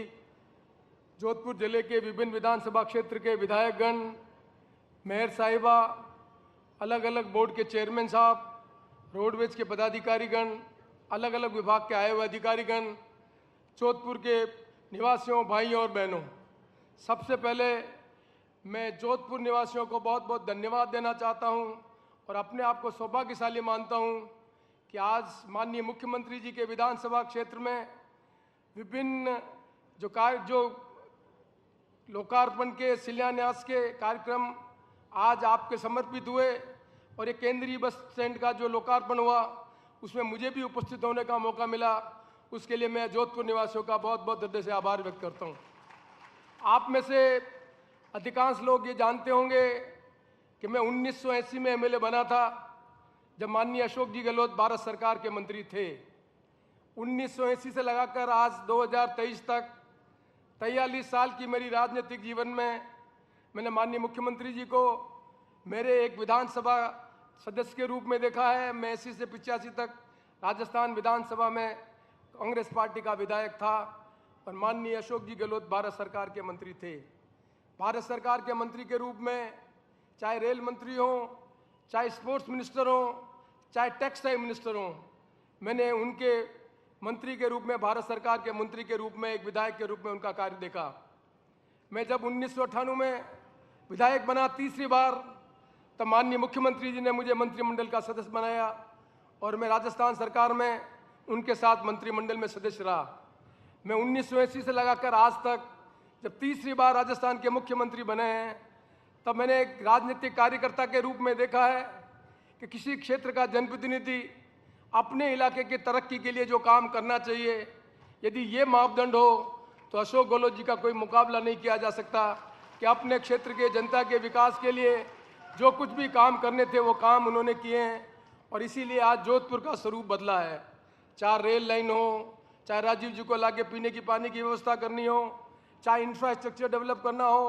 जोधपुर जिले के विभिन्न विधानसभा क्षेत्र के विधायकगण, मेयर साहिबा, अलग अलग बोर्ड के चेयरमैन साहब, रोडवेज के पदाधिकारीगण, अलग अलग विभाग के आए हुए अधिकारीगण, जोधपुर के निवासियों, भाइयों और बहनों, सबसे पहले मैं जोधपुर निवासियों को बहुत बहुत धन्यवाद देना चाहता हूं और अपने आप को सौभाग्यशाली मानता हूं कि आज माननीय मुख्यमंत्री जी के विधानसभा क्षेत्र में विभिन्न जो लोकार्पण के, शिलान्यास के कार्यक्रम आज आपके समर्पित हुए और ये केंद्रीय बस स्टैंड का जो लोकार्पण हुआ उसमें मुझे भी उपस्थित होने का मौका मिला। उसके लिए मैं जोधपुर निवासियों का बहुत बहुत हृदय से आभार व्यक्त करता हूँ। आप में से अधिकांश लोग ये जानते होंगे कि मैं 1980 में एमएलए बना था, जब माननीय अशोक जी गहलोत भारत सरकार के मंत्री थे। 1980 से लगाकर आज 2023 तक 43 साल की मेरी राजनीतिक जीवन में मैंने माननीय मुख्यमंत्री जी को मेरे एक विधानसभा सदस्य के रूप में देखा है। मैं 80 से 85 तक राजस्थान विधानसभा में कांग्रेस पार्टी का विधायक था और माननीय अशोक जी गहलोत भारत सरकार के मंत्री थे। भारत सरकार के मंत्री के रूप में चाहे रेल मंत्री हो, चाहे स्पोर्ट्स मिनिस्टर हो, चाहे टेक्सटाइल मिनिस्टर हो, मैंने उनके मंत्री के रूप में, भारत सरकार के मंत्री के रूप में, एक विधायक के रूप में उनका कार्य देखा। मैं जब 1998 में विधायक बना तीसरी बार, तब माननीय मुख्यमंत्री जी ने मुझे मंत्रिमंडल का सदस्य बनाया और मैं राजस्थान सरकार में उनके साथ मंत्रिमंडल में सदस्य रहा। मैं 1980 से लगाकर आज तक जब तीसरी बार राजस्थान के मुख्यमंत्री बने हैं, तब मैंने एक राजनीतिक कार्यकर्ता के रूप में देखा है कि किसी क्षेत्र का जनप्रतिनिधि अपने इलाके की तरक्की के लिए जो काम करना चाहिए, यदि ये मापदंड हो तो अशोक गहलोत जी का कोई मुकाबला नहीं किया जा सकता कि अपने क्षेत्र के जनता के विकास के लिए जो कुछ भी काम करने थे वो काम उन्होंने किए हैं। और इसीलिए आज जोधपुर का स्वरूप बदला है। चाहे रेल लाइन हो, चाहे राजीव जी को लाके पीने की पानी की व्यवस्था करनी हो, चाहे इंफ्रास्ट्रक्चर डेवलप करना हो,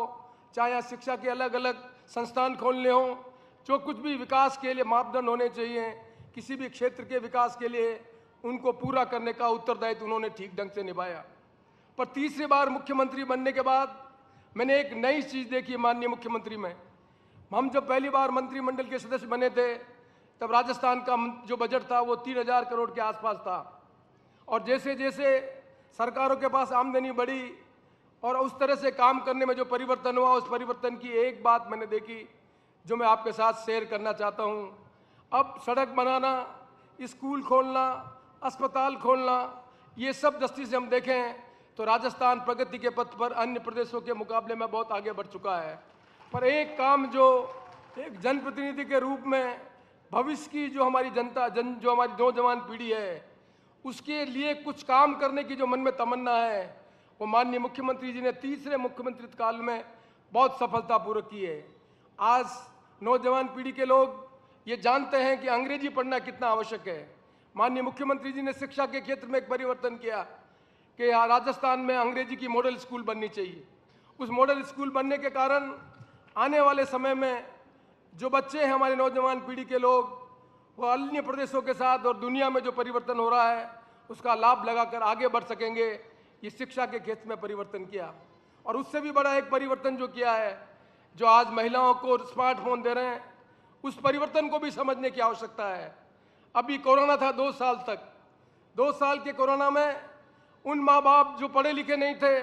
चाहे यहाँ शिक्षा के अलग अलग संस्थान खोलने हो, जो कुछ भी विकास के लिए मापदंड होने चाहिए किसी भी क्षेत्र के विकास के लिए, उनको पूरा करने का उत्तरदायित्व उन्होंने ठीक ढंग से निभाया। पर तीसरी बार मुख्यमंत्री बनने के बाद मैंने एक नई चीज़ देखी माननीय मुख्यमंत्री में। हम जब पहली बार मंत्रिमंडल के सदस्य बने थे, तब राजस्थान का जो बजट था वो 3000 करोड़ के आसपास था और जैसे जैसे सरकारों के पास आमदनी बढ़ी और उस तरह से काम करने में जो परिवर्तन हुआ, उस परिवर्तन की एक बात मैंने देखी जो मैं आपके साथ शेयर करना चाहता हूँ। अब सड़क बनाना, स्कूल खोलना, अस्पताल खोलना, ये सब दृष्टि से हम देखें तो राजस्थान प्रगति के पथ पर अन्य प्रदेशों के मुकाबले में बहुत आगे बढ़ चुका है। पर एक काम जो एक जनप्रतिनिधि के रूप में भविष्य की जो हमारी जनता जो हमारी नौजवान पीढ़ी है, उसके लिए कुछ काम करने की जो मन में तमन्ना है, वो माननीय मुख्यमंत्री जी ने तीसरे मुख्यमंत्री काल में बहुत सफलतापूर्वक की है। आज नौजवान पीढ़ी के लोग ये जानते हैं कि अंग्रेजी पढ़ना कितना आवश्यक है। माननीय मुख्यमंत्री जी ने शिक्षा के क्षेत्र में एक परिवर्तन किया कि राजस्थान में अंग्रेजी की मॉडल स्कूल बननी चाहिए। उस मॉडल स्कूल बनने के कारण आने वाले समय में जो बच्चे हैं, हमारे नौजवान पीढ़ी के लोग, वो अन्य प्रदेशों के साथ और दुनिया में जो परिवर्तन हो रहा है उसका लाभ लगाकर आगे बढ़ सकेंगे। ये शिक्षा के क्षेत्र में परिवर्तन किया और उससे भी बड़ा एक परिवर्तन जो किया है, जो आज महिलाओं को स्मार्टफोन दे रहे हैं, उस परिवर्तन को भी समझने की आवश्यकता है। अभी कोरोना था 2 साल तक, 2 साल के कोरोना में उन माँ बाप जो पढ़े लिखे नहीं थे,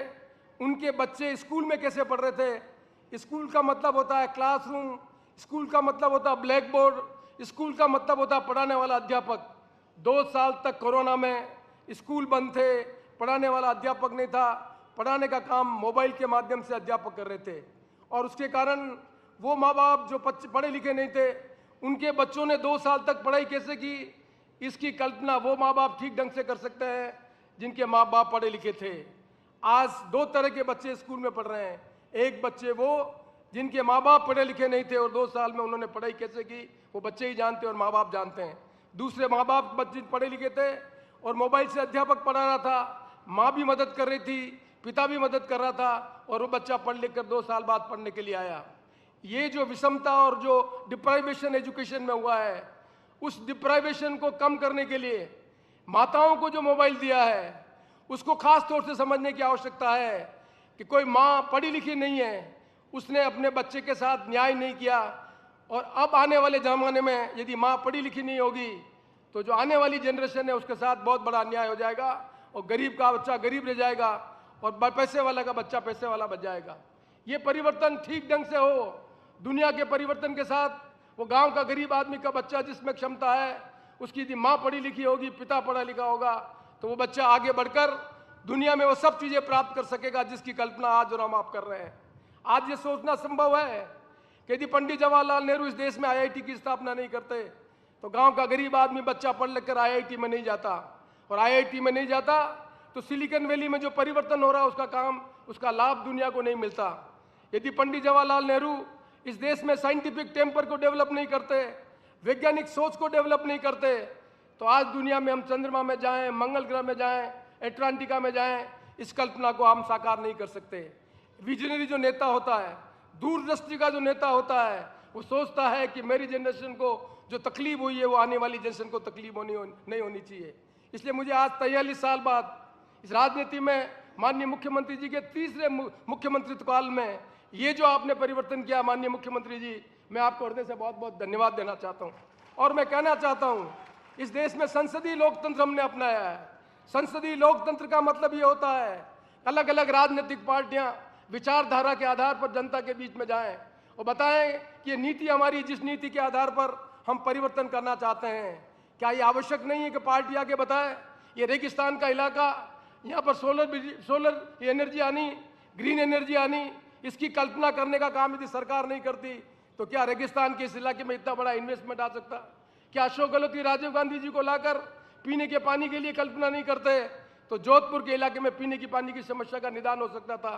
उनके बच्चे स्कूल में कैसे पढ़ रहे थे। स्कूल का मतलब होता है क्लासरूम, स्कूल का मतलब होता है ब्लैक बोर्ड, स्कूल का मतलब होता है पढ़ाने वाला अध्यापक। 2 साल तक कोरोना में स्कूल बंद थे, पढ़ाने वाला अध्यापक नहीं था, पढ़ाने का काम मोबाइल के माध्यम से अध्यापक कर रहे थे और उसके कारण वो माँ बाप जो पढ़े लिखे नहीं थे, उनके बच्चों ने 2 साल तक पढ़ाई कैसे की, इसकी कल्पना वो माँ बाप ठीक ढंग से कर सकते हैं जिनके माँ बाप पढ़े लिखे थे। आज 2 तरह के बच्चे स्कूल में पढ़ रहे हैं। एक बच्चे वो जिनके माँ बाप पढ़े लिखे नहीं थे और 2 साल में उन्होंने पढ़ाई कैसे की वो बच्चे ही जानते हैं और माँ बाप जानते हैं। दूसरे माँ बाप बच्चे पढ़े लिखे थे और मोबाइल से अध्यापक पढ़ा रहा था, माँ भी मदद कर रही थी, पिता भी मदद कर रहा था और वो बच्चा पढ़ लिख कर 2 साल बाद पढ़ने के लिए आया। ये जो विषमता और जो डिप्राइवेशन एजुकेशन में हुआ है, उस डिप्राइवेशन को कम करने के लिए माताओं को जो मोबाइल दिया है उसको खास तौर से समझने की आवश्यकता है कि कोई माँ पढ़ी लिखी नहीं है, उसने अपने बच्चे के साथ न्याय नहीं किया। और अब आने वाले ज़माने में यदि माँ पढ़ी लिखी नहीं होगी तो जो आने वाली जनरेशन है उसके साथ बहुत बड़ा अन्याय हो जाएगा और गरीब का बच्चा गरीब रह जाएगा और पैसे वाला का बच्चा पैसे वाला बच जाएगा। ये परिवर्तन ठीक ढंग से हो, दुनिया के परिवर्तन के साथ वो गांव का गरीब आदमी का बच्चा जिसमें क्षमता है, उसकी यदि माँ पढ़ी लिखी होगी, पिता पढ़ा लिखा होगा, तो वो बच्चा आगे बढ़कर दुनिया में वो सब चीज़ें प्राप्त कर सकेगा जिसकी कल्पना आज और हम आप कर रहे हैं। आज ये सोचना संभव है कि यदि पंडित जवाहरलाल नेहरू इस देश में IIT की स्थापना नहीं करते तो गांव का गरीब आदमी बच्चा पढ़ लिख कर IIT में नहीं जाता, और IIT में नहीं जाता तो सिलिकॉन वैली में जो परिवर्तन हो रहा है उसका लाभ दुनिया को नहीं मिलता। यदि पंडित जवाहरलाल नेहरू इस देश में साइंटिफिक टेम्पर को डेवलप नहीं करते, वैज्ञानिक सोच को डेवलप नहीं करते, तो आज दुनिया में हम चंद्रमा में जाएं, मंगल ग्रह में जाएं, एटलांटिका में जाएं, इस कल्पना को हम साकार नहीं कर सकते। विजनरी जो नेता होता है, दूरदृष्टि का जो नेता होता है, वो सोचता है कि मेरी जनरेशन को जो तकलीफ हुई है वो आने वाली जनरेशन को तकलीफ नहीं होनी चाहिए। इसलिए मुझे आज 43 साल बाद इस राजनीति में माननीय मुख्यमंत्री जी के तीसरे मुख्यमंत्रित्व काल में ये जो आपने परिवर्तन किया, माननीय मुख्यमंत्री जी, मैं आपको हृदय से बहुत बहुत धन्यवाद देना चाहता हूँ। और मैं कहना चाहता हूँ, इस देश में संसदीय लोकतंत्र हमने अपनाया है। संसदीय लोकतंत्र का मतलब ये होता है अलग अलग राजनीतिक पार्टियां विचारधारा के आधार पर जनता के बीच में जाएं और बताएं कि ये नीति हमारी, जिस नीति के आधार पर हम परिवर्तन करना चाहते हैं, क्या ये आवश्यक नहीं है कि पार्टी आगे बताए ये रेगिस्तान का इलाका, यहाँ पर सोलर एनर्जी आनी, ग्रीन एनर्जी आनी, इसकी कल्पना करने का काम यदि सरकार नहीं करती तो क्या रेगिस्तान के इस इलाके में इतना बड़ा इन्वेस्टमेंट आ सकता? क्या अशोक गहलोत राजीव गांधी जी को लाकर पीने के पानी के लिए कल्पना नहीं करते तो जोधपुर के इलाके में पीने की पानी की समस्या का निदान हो सकता था?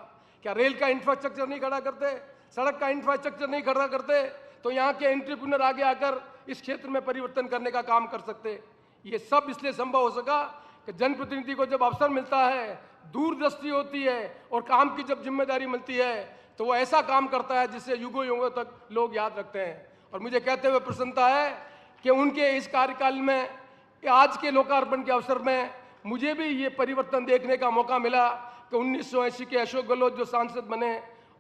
क्या रेल का इंफ्रास्ट्रक्चर नहीं खड़ा करते, सड़क का इंफ्रास्ट्रक्चर नहीं खड़ा करते तो यहाँ के एंटरप्रेन्योर आगे आकर इस क्षेत्र में परिवर्तन करने का काम कर सकते? ये सब इसलिए संभव हो सका कि जनप्रतिनिधि को जब अवसर मिलता है, दूरदृष्टि होती है और काम की जब जिम्मेदारी मिलती है तो वो ऐसा काम करता है जिससे युगों युगों तक लोग याद रखते हैं। और मुझे कहते हुए प्रसन्नता है कि उनके इस कार्यकाल में, आज के लोकार्पण के अवसर में मुझे भी ये परिवर्तन देखने का मौका मिला कि 1980 के अशोक गहलोत जो सांसद बने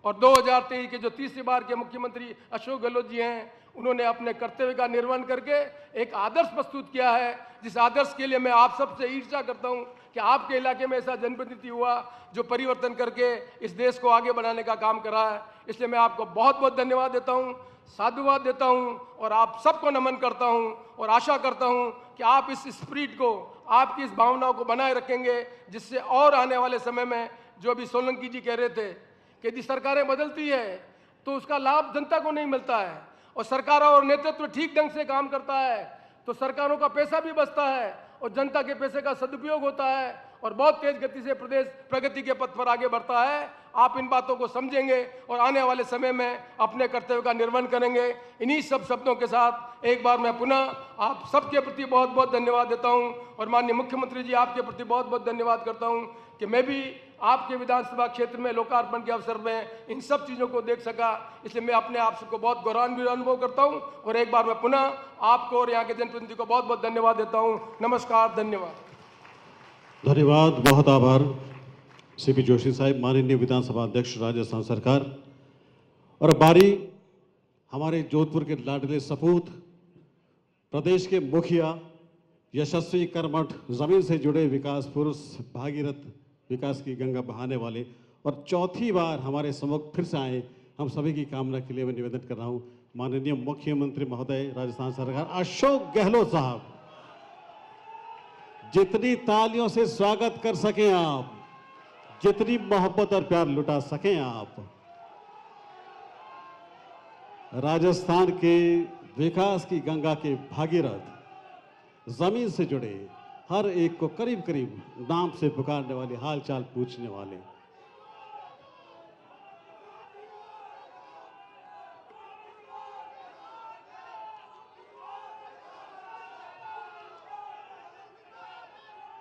और 2023 के जो तीसरी बार के मुख्यमंत्री अशोक गहलोत जी हैं, उन्होंने अपने कर्तव्य का निर्वहन करके एक आदर्श प्रस्तुत किया है, जिस आदर्श के लिए मैं आप सबसे ईर्ष्या करता हूं कि आपके इलाके में ऐसा जनप्रतिनिधि हुआ जो परिवर्तन करके इस देश को आगे बढ़ाने का काम करा है। इसलिए मैं आपको बहुत बहुत धन्यवाद देता हूं, साधुवाद देता हूं और आप सबको नमन करता हूं और आशा करता हूं कि आप इस स्पिरिट को, आपकी इस भावनाओं को बनाए रखेंगे, जिससे और आने वाले समय में जो अभी सोलंकी जी कह रहे थे कि यदि सरकारें बदलती है तो उसका लाभ जनता को नहीं मिलता है, और सरकार और नेतृत्व ठीक ढंग से काम करता है तो सरकारों का पैसा भी बचता है और जनता के पैसे का सदुपयोग होता है और बहुत तेज गति से प्रदेश प्रगति के पथ पर आगे बढ़ता है। आप इन बातों को समझेंगे और आने वाले समय में अपने कर्तव्य का निर्वहन करेंगे। इन्हीं सब शब्दों के साथ एक बार मैं पुनः आप सबके प्रति बहुत बहुत धन्यवाद देता हूं और माननीय मुख्यमंत्री जी आपके प्रति बहुत बहुत धन्यवाद करता हूं कि मैं भी आपके विधानसभा क्षेत्र में लोकार्पण के अवसर में इन सब चीज़ों को देख सका। इसलिए मैं अपने आप को बहुत गौरवान्वित अनुभव करता हूं और एक बार मैं पुनः आपको और यहाँ के जनप्रतिनिधि को बहुत बहुत धन्यवाद देता हूं। नमस्कार, धन्यवाद। धन्यवाद, बहुत आभार सीपी जोशी साहब, माननीय विधानसभा अध्यक्ष राजस्थान सरकार। और बारी हमारे जोधपुर के लाडले सपूत, प्रदेश के मुखिया, यशस्वी कर्मठ, जमीन से जुड़े विकास पुरुष, भागीरथ विकास की गंगा बहाने वाले और चौथी बार हमारे सम्मुख फिर से आए, हम सभी की कामना के लिए मैं निवेदन कर रहा हूं माननीय मुख्यमंत्री महोदय राजस्थान सरकार अशोक गहलोत साहब, जितनी तालियों से स्वागत कर सकें आप, जितनी मोहब्बत और प्यार लुटा सकें आप, राजस्थान के विकास की गंगा के भागीरथ, जमीन से जुड़े हर एक को करीब करीब नाम से पुकारने वाले, हाल चाल पूछने वाले,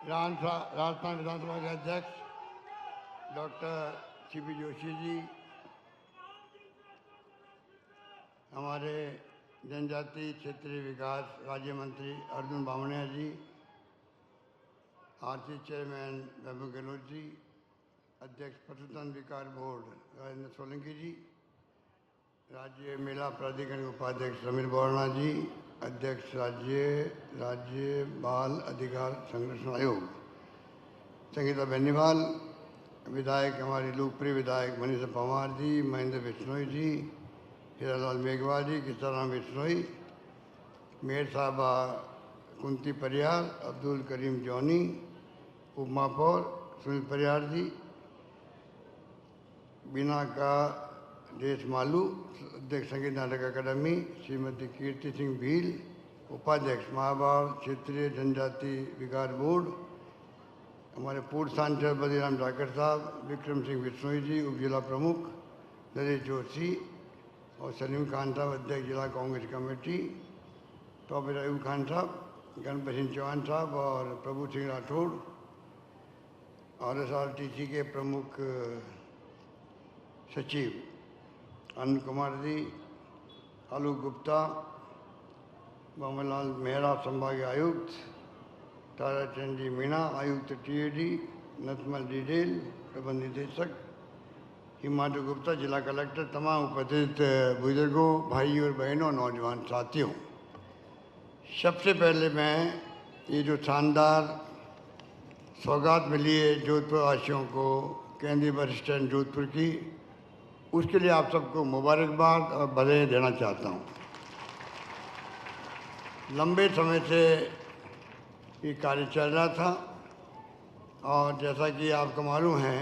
राजस्थान विधानसभा के अध्यक्ष डॉक्टर सीपी जोशी जी, हमारे जनजाति क्षेत्रीय विकास राज्य मंत्री अर्जुन बामणिया जी, आरसी चेयरमैन बाबू गहलोत जी, अध्यक्ष पशुधन विकास बोर्ड राजेंद्र सोलंकी जी, राज्य मेला प्राधिकरण के उपाध्यक्ष समीर बोरना जी, अध्यक्ष राज्य बाल अधिकार संरक्षण आयोग संगीता बेनीवाल, विधायक हमारी लोकप्रिय विधायक मनीषा पंवार जी, महेंद्र बिश्नोई जी, हीरालाल मेघवाल जी, किसाराम बिश्नोई, मेयर साहबा कुंती परियार, अब्दुल करीम जॉनी, उप महापौर सुनील परियार जी, बीना का देश मालू, अध्यक्ष संगीत नाटक अकादमी, श्रीमती कीर्ति सिंह भील, उपाध्यक्ष महाभारत क्षेत्रीय जनजाति विकास बोर्ड, हमारे पूर्व सांसद बदीराम ठाकर साहब, विक्रम सिंह बिश्नोई जी, उप जिला प्रमुख नरेश जोशी और सलीम खान साहब, अध्यक्ष जिला कांग्रेस कमेटी, टॉपर अयूब खान साहब, गणपत सिंह चौहान साहब और प्रभु सिंह राठौड़, RSRTC के प्रमुख सचिव अनिल कुमार जी, आलोक गुप्ता, बाबूलाल मेहरा संभागीय आयुक्त, ताराचंद जी मीणा आयुक्त TAD, नथमल डिडेल प्रबंध निदेशक, हिमांशु गुप्ता जिला कलेक्टर, तमाम उपस्थित बुजुर्गों, भाइयों और बहनों, नौजवान साथियों, सबसे पहले मैं ये जो शानदार सौगात मिली है जोधपुर वासियों को केंद्रीय बस स्टैंड जोधपुर की, उसके लिए आप सबको मुबारकबाद और बधाई देना चाहता हूँ। लंबे समय से ये कार्य चल रहा था और जैसा कि आपको मालूम है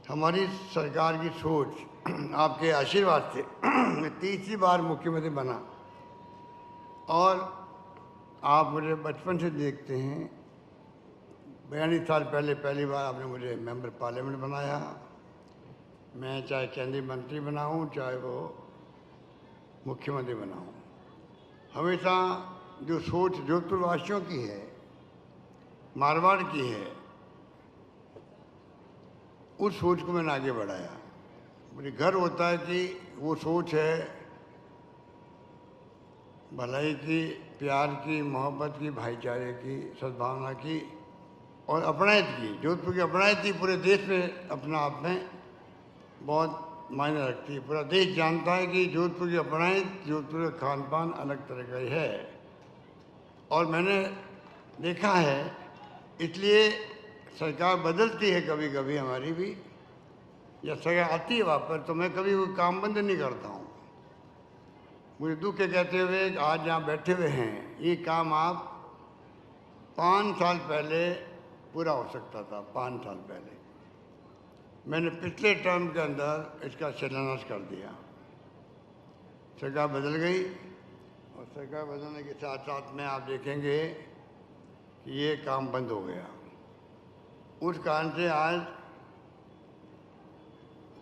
हमारी सरकार की सोच आपके आशीर्वाद से मैं तीसरी बार मुख्यमंत्री बना और आप मुझे बचपन से देखते हैं। 42 साल पहले पहली बार आपने मुझे मेंबर पार्लियामेंट बनाया। मैं चाहे केंद्रीय मंत्री बना हूँ चाहे वो मुख्यमंत्री बना हूँ, हमेशा जो सोच जोधपुर वासियों की है, मारवाड़ की है, उस सोच को मैंने आगे बढ़ाया। मुझे गर्व होता है कि वो सोच है भलाई की, प्यार की, मोहब्बत की, भाईचारे की, सद्भावना की और अपनायत की। जोधपुर की अपनायत ही पूरे देश में अपना आप में बहुत मायने रखती है। पूरा देश जानता है कि जोधपुर की अपनायत, जोधपुर का खान पान अलग तरह का ही है और मैंने देखा है, इसलिए सरकार बदलती है कभी कभी हमारी भी, या सरकार आती है वापस तो मैं कभी वो काम बंद नहीं करता हूँ। मुझे दुख है कहते हुए आज यहाँ बैठे हुए हैं, ये काम आप 5 साल पहले पूरा हो सकता था। 5 साल पहले मैंने पिछले टर्म के अंदर इसका शिलान्यास कर दिया। सरकार बदल गई और सरकार बदलने के साथ साथ में आप देखेंगे कि ये काम बंद हो गया। उस कारण से आज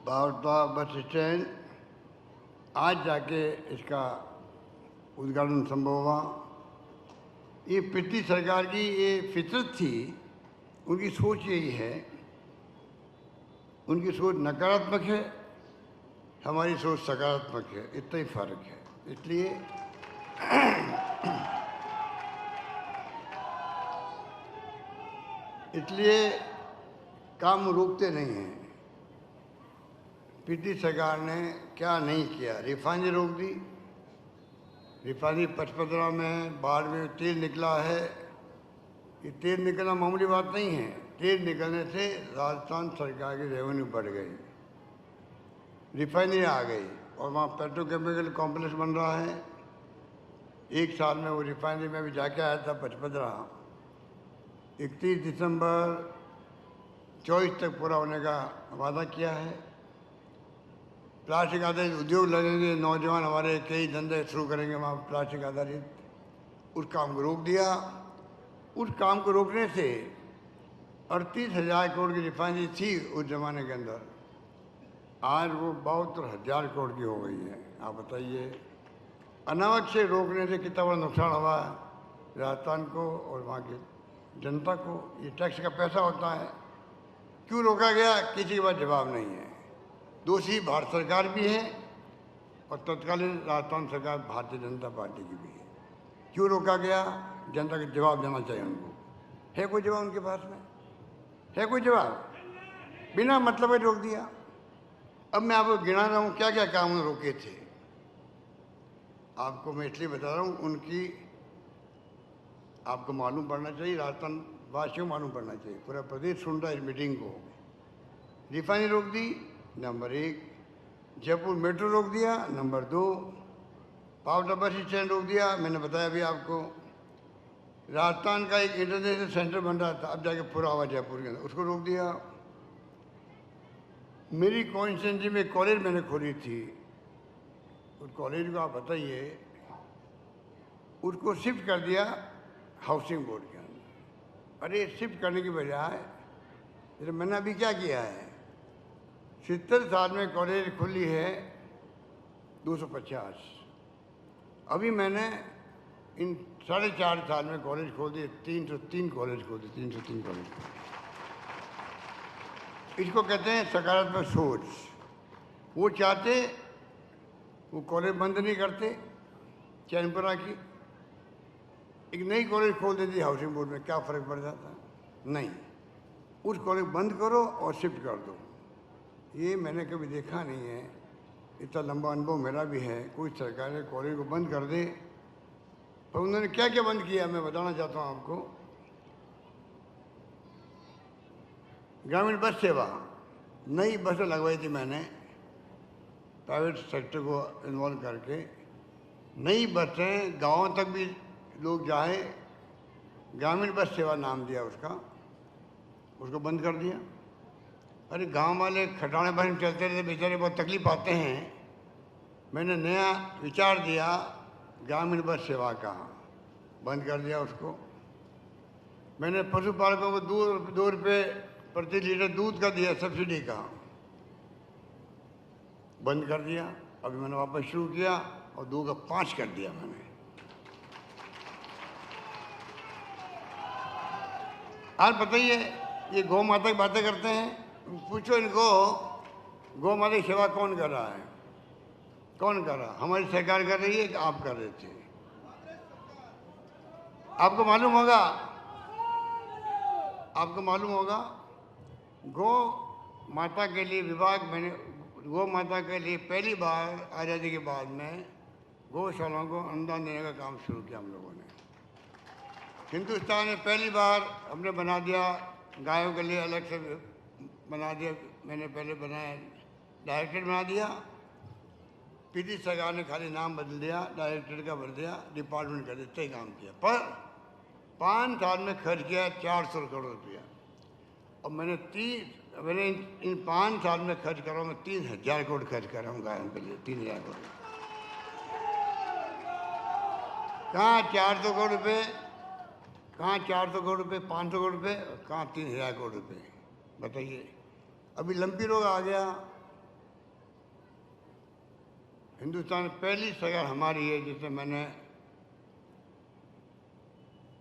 बावड़ता बस स्टैंड आज जाके इसका उद्घाटन संभव हुआ। ये पिछली सरकार की ये फितरत थी, उनकी सोच यही है। उनकी सोच नकारात्मक है, हमारी सोच सकारात्मक है, इतना ही फर्क है। इसलिए काम रोकते नहीं हैं। पिछली सरकार ने क्या नहीं किया, रिफाइनरी रोक दी। रिफाइनरी पचपदरा में बाढ़ में तेल निकला है। ये तेल निकलना मामूली बात नहीं है। तेल निकलने से राजस्थान सरकार की रेवेन्यू बढ़ गई, रिफाइनरी आ गई और वहाँ पेट्रोकेमिकल कॉम्प्लेक्स बन रहा है। 1 साल में वो रिफाइनरी में भी जाके आया था पचपदरा। 31 दिसंबर 24 तक पूरा होने का वादा किया है। प्लास्टिक आधारित उद्योग लगेंगे, नौजवान हमारे कई धंधे शुरू करेंगे वहाँ प्लास्टिक आधारित। उस काम को रोक दिया। उस काम को रोकने से 38,000 करोड़ की रिफाइनरी थी उस जमाने के अंदर, आज वो 72,000 करोड़ की हो गई है। आप बताइए, अनावश्यक से रोकने से कितना बड़ा नुकसान हुआ है राजस्थान को और वहाँ की जनता को। ये टैक्स का पैसा होता है, क्यों रोका गया किसी के पास जवाब नहीं है। दोषी भारत सरकार भी है और तत्कालीन राजस्थान सरकार भारतीय जनता पार्टी की भी है। क्यों रोका गया? जनता का जवाब देना चाहिए उनको। है कोई जवाब उनके पास में? है कोई जवाब? बिना मतलब के रोक दिया। अब मैं आपको गिना रहा हूँ क्या क्या काम उन्होंने रोके थे। आपको मैं इसलिए बता रहा हूँ, उनकी आपको मालूम पड़ना चाहिए, राजस्थान वासियों को मालूम पड़ना चाहिए, पूरा प्रदेश सुन रहा है इस मीटिंग को। रिफाइनरी रोक दी, नंबर 1। जयपुर मेट्रो रोक दिया, नंबर 2। पावटा बस स्टैंड रोक दिया, मैंने बताया अभी आपको। राजस्थान का एक इंटरनेशनल सेंटर बन रहा था, अब जाके पूरा हुआ जयपुर के अंदर, उसको रोक दिया। मेरी कॉन्स्टिट्यूंसी में कॉलेज मैंने खोली थी, उस कॉलेज को आप बताइए, उसको शिफ्ट कर दिया हाउसिंग बोर्ड के अंदर। अरे शिफ्ट करने की बजाय मैंने अभी क्या किया है, 70 साल में कॉलेज खुली है 250, अभी मैंने इन 4.5 साल में कॉलेज खोल दिए, 303 कॉलेज खोल दिए, 303 कॉलेज। इसको कहते हैं सकारात्मक सोच। वो चाहते वो कॉलेज बंद नहीं करते, चैनपुरा की एक नई कॉलेज खोल देती हाउसिंग बोर्ड में, क्या फ़र्क पड़ जाता? नहीं, उस कॉलेज बंद करो और शिफ्ट कर दो। ये मैंने कभी देखा नहीं है, इतना लंबा अनुभव मेरा भी है। कोई सरकार कॉलेज को बंद कर दे, पर उन्होंने क्या क्या बंद किया मैं बताना चाहता हूँ आपको। ग्रामीण बस सेवा, नई बसें लगवाई थी मैंने, प्राइवेट सेक्टर को इन्वॉल्व करके। नई बसें गाँव तक भी लोग जाए, ग्रामीण बस सेवा नाम दिया उसका, उसको बंद कर दिया। अरे गांव वाले खटाने बहन चलते रहते, बेचारे बहुत तकलीफ पाते हैं। मैंने नया विचार दिया ग्रामीण बस सेवा का, बंद कर दिया उसको। मैंने पशुपालकों को 2 रुपये प्रति लीटर दूध का दिया सब्सिडी का, बंद कर दिया। अभी मैंने वापस शुरू किया और 2 का 5 कर दिया मैंने। आज बताइए, ये गौ माता की बातें करते हैं, पूछो इनको गौ माता की सेवा कौन कर रहा है? कौन कर रहा? हमारी सरकार कर रही है कि आप कर रहे थे? आपको मालूम होगा, आपको मालूम होगा, गौ माता के लिए विभाग, मैंने गौ माता के लिए पहली बार आज़ादी के बाद में गौशालाओं को अनुदान देने का काम शुरू किया हम लोगों ने। हिंदुस्तान में पहली बार हमने बना दिया, गायों के लिए अलग से बना दिया। मैंने पहले बनाया, डायरेक्टरेट बना दिया, पीटी सरकार ने खाली नाम बदल दिया, डायरेक्टरेट का बदल दिया, डिपार्टमेंट कर दिया, काम किया। पर 5 साल में खर्च किया 400 करोड़ रुपया। और मैंने इन 5 साल में खर्च कर रहा हूँ, मैं 3000 करोड़ खर्च कर रहा हूँ गायों के लिए, 3000 करोड़। कहाँ 400 करोड़ रुपये, कहाँ 400 करोड़ रुपये, 500 करोड़ रुपये, कहाँ 3000 करोड़ रुपये? बताइए। अभी लंपी रोग आ गया। हिंदुस्तान में पहली सरकार हमारी है जिसमें मैंने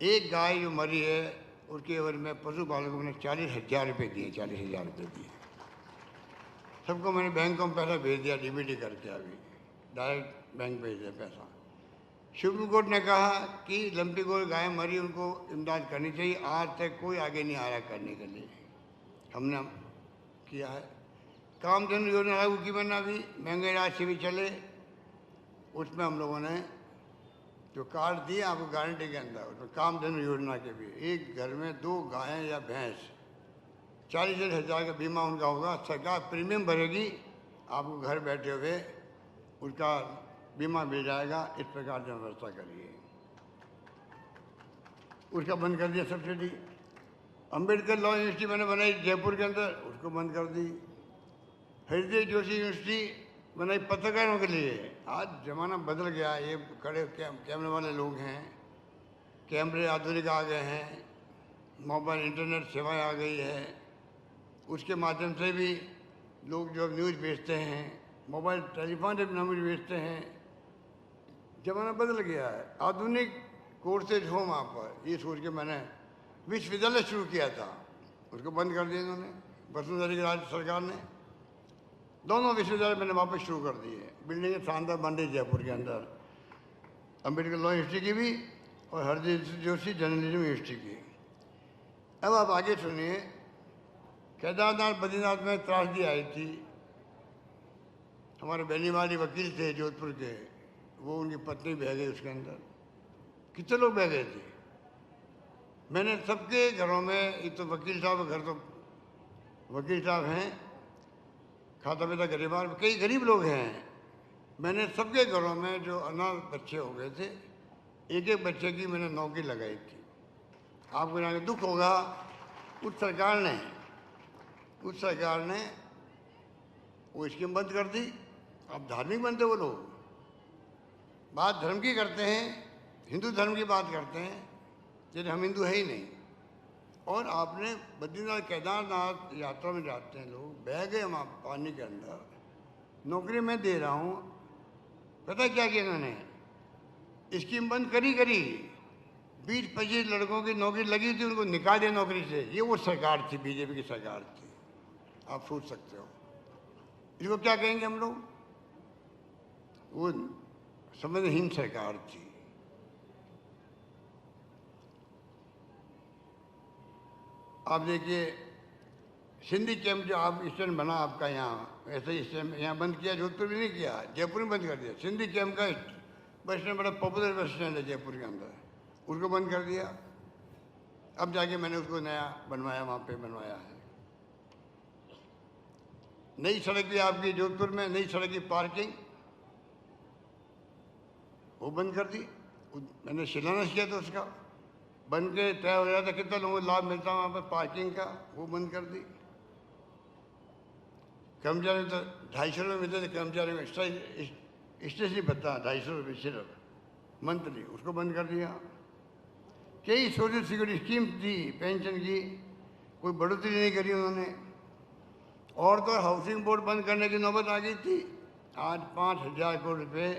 एक गाय जो मरी है उसके एवज में पशुपालकों को मैंने 40,000 रुपये दिए, 40,000 रुपये दिए। सबको मैंने बैंकों में पैसा भेज दिया, डीबीटी करके, अभी डायरेक्ट बैंक भेज दिया पैसा। सुप्रीम कोर्ट ने कहा कि लंपी को गाय मरी, उनको इमदाद करनी चाहिए। आज तक कोई आगे नहीं आ रहा करने के लिए, हमने किया है। कामधेनु योजना लागू की मैंने, अभी महंगाई राशि भी चले, उसमें हम लोगों ने जो कार्ड दिए आपको गारंटी के अंदर, उसमें कामधेनु योजना के भी, एक घर में 2 गायें या भैंस, 40,000 का बीमा उनका होगा, सरकार प्रीमियम भरेगी, आपको घर बैठे हुए उसका बीमा मिल जाएगा। इस प्रकार से व्यवस्था करिए। उसका बंद कर दिया सब्सिडी। अंबेडकर लॉ यूनिवर्सिटी मैंने बनाई जयपुर के अंदर, उसको बंद कर दी। हृदय जोशी यूनिवर्सिटी बनाई पत्रकारों के लिए। आज ज़माना बदल गया, ये खड़े कैमरे वाले लोग हैं, कैमरे आधुनिक आ गए हैं, मोबाइल इंटरनेट सेवाएं आ गई है, उसके माध्यम से भी लोग जो न्यूज़ भेजते हैं, मोबाइल टेलीफोन से भी न्यूज़ भेजते हैं। ज़माना बदल गया है, आधुनिक कोर्सेज हो वहाँ पर, ये सोच के मैंने विश्वविद्यालय शुरू किया था, उसको बंद कर दिया इन्होंने, वसुंधरा की राज्य सरकार ने। दोनों विश्वविद्यालय मैंने वापस शुरू कर दिए। बिल्डिंग शानदार बन रही जयपुर के अंदर, अम्बेडकर लॉ यूनिवर्सिटी की भी और हरदीप जोशी जर्नलिज्म यूनिवर्सिटी की। अब आप आगे सुनिए। केदारनाथ बद्रीनाथ में त्रासदी आई थी। हमारे बेनीवाली वकील थे जोधपुर के, वो उनकी पत्नी बह गई उसके अंदर। कितने लोग बह गए थे। मैंने सबके घरों में, एक तो वकील साहब घर तो वकील साहब हैं, खाता पिता गरीबार, कई गरीब लोग हैं। मैंने सबके घरों में जो अनाथ बच्चे हो गए थे, एक एक बच्चे की मैंने नौकरी लगाई थी। आपको जाने दुख होगा, उस सरकार ने वो स्कीम बंद कर दी। अब धार्मिक बनते वो लोग, बात धर्म की करते हैं, हिंदू धर्म की बात करते हैं, जैसे हम हिंदू है ही नहीं। और आपने बद्रीनाथ केदारनाथ यात्रा में जाते हैं लोग, बह गए वहाँ पानी के अंदर। नौकरी मैं दे रहा हूँ, पता क्या किया इन्होंने, स्कीम बंद करी 20-25 लड़कों की नौकरी लगी थी, उनको निकाल दिया नौकरी से। ये वो सरकार थी, बीजेपी की सरकार थी। आप सोच सकते हो इसको क्या कहेंगे हम लोग। वो संवेदनहीन सरकार थी। आप देखिए सिंधी कैंप जो आप स्टैंड बना आपका यहाँ, ऐसे ही स्टैंड यहाँ बंद किया, जोधपुर में नहीं किया, जयपुर में बंद कर दिया। सिंधी कैंप का बस स्टैंड बड़ा पॉपुलर बस स्टैंड है जयपुर के अंदर, उसको बंद कर दिया। अब जाके मैंने उसको नया बनवाया, वहाँ पे बनवाया है। नई सड़क भी आपकी जोधपुर में, नई सड़क की पार्किंग वो बंद कर दी। मैंने शिलान्यास किया था उसका, बन के तय हो गया था। कितना लोगों को लाभ मिलता वहाँ पर पार्किंग का, वो बंद कर दी। कर्मचारी तो 250 रुपये मिलते थे कर्मचारी में, स्टेशन नहीं पता, 250 रुपये सिर्फ मंथली, उसको बंद कर दिया। कई सोशल सिक्योरिटी स्कीम थी पेंशन की, कोई बढ़ोतरी नहीं करी उन्होंने। और तो हाउसिंग बोर्ड बंद करने की नौबत आ गई थी। आज 5,000 करोड़ रुपये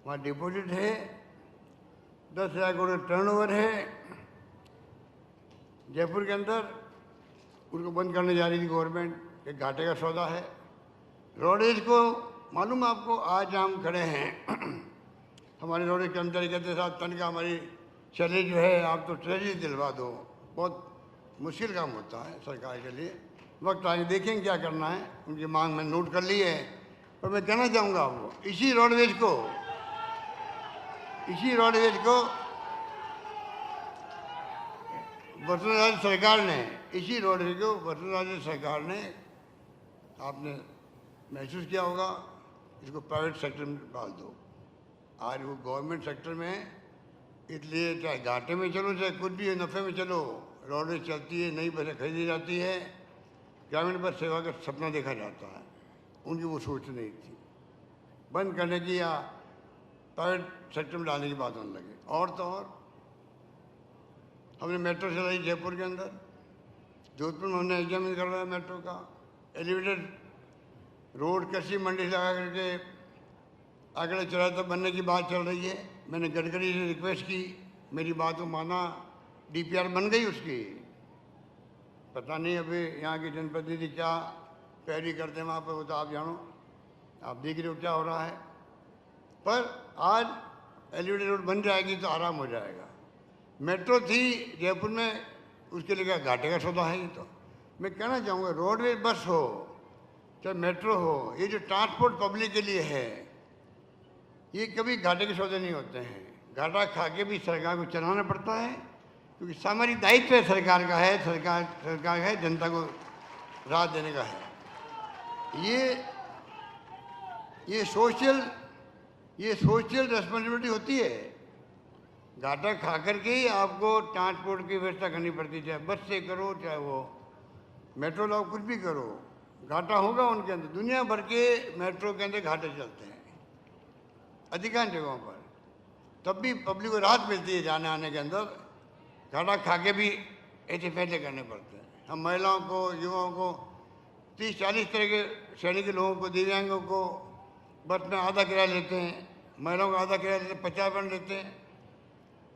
वहाँ डिपॉजिट है, 10,000 करोड़ टर्नओवर है जयपुर के अंदर, उसको बंद करने जा रही थी गवर्नमेंट। एक घाटे का सौदा है। रोडेज को मालूम आपको, आज हम खड़े हैं हमारे रोडेज कर्मचारी कहते साहब तनख्वाह हमारी चले जो है, आप तो ट्रेजरी दिलवा दो। बहुत मुश्किल काम होता है सरकार के लिए। वक्त आगे देखेंगे क्या करना है, उनकी मांग मैं नोट कर ली है। पर मैं कहना चाहूँगा आपको, इसी रोडवेज को वसुंधरा सरकार ने, इसी रोडवेज को वसुंधरा सरकार ने, आपने महसूस किया होगा, इसको प्राइवेट सेक्टर में डाल दो। आज वो गवर्नमेंट सेक्टर में, इसलिए चाहे घाटे में चलो चाहे कुछ भी नफ़े में चलो, रोडवेज चलती है, नई बसें खरीदी जाती है, ग्रामीण बस सेवा का सपना देखा जाता है। उनकी वो सोच नहीं थी बंद करने की या प्राइवेट सेक्टर में डालने की बात होने लगी। और तो और हमने मेट्रो चलाई जयपुर के अंदर, जोधपुर में हमने एग्जामिन करवाया मेट्रो का। एलिवेटेड रोड कृषि मंडी से लगा करके आगरा चौराहे तक बनने की बात चल रही है। मैंने गडकरी से रिक्वेस्ट की, मेरी बात को माना, DPR बन गई उसकी। पता नहीं अभी यहाँ के जनप्रतिनिधि क्या पैरवी करते हैं वहाँ पर, वो तो आप जानो, आप देख रहे हो क्या हो रहा है। पर आज एलिवेटेड रोड बन जाएगी तो आराम हो जाएगा। मेट्रो थी जयपुर में, उसके लिए क्या घाटे का सौदा है। ये तो मैं कहना चाहूँगा, रोडवेज बस हो चाहे मेट्रो हो, ये जो ट्रांसपोर्ट पब्लिक के लिए है, ये कभी घाटे के सौदे नहीं होते हैं। घाटा खा के भी सरकार को चलाना पड़ता है, क्योंकि सामाजिक दायित्व सरकार का है। सरकार का है जनता को राहत देने का है। ये सोशल रिस्पॉन्सिबिलिटी होती है। घाटा खा करके ही आपको ट्रांसपोर्ट की व्यवस्था करनी पड़ती है, चाहे बस से करो चाहे वो मेट्रो लाओ, कुछ भी करो, घाटा होगा उनके अंदर। दुनिया भर के मेट्रो के अंदर घाटे चलते हैं अधिकांश जगहों पर, तब भी पब्लिक को राहत मिलती है जाने आने के अंदर। घाटा खा के भी ऐसे फैसले करने पड़ते हैं। हम महिलाओं को, युवाओं को, 30-40 तरह के श्रेणी के लोगों को, दिव्यांगों को बस में आधा किराया लेते हैं, महिलाओं को आधा किराया लेते हैं, 50 लेते हैं।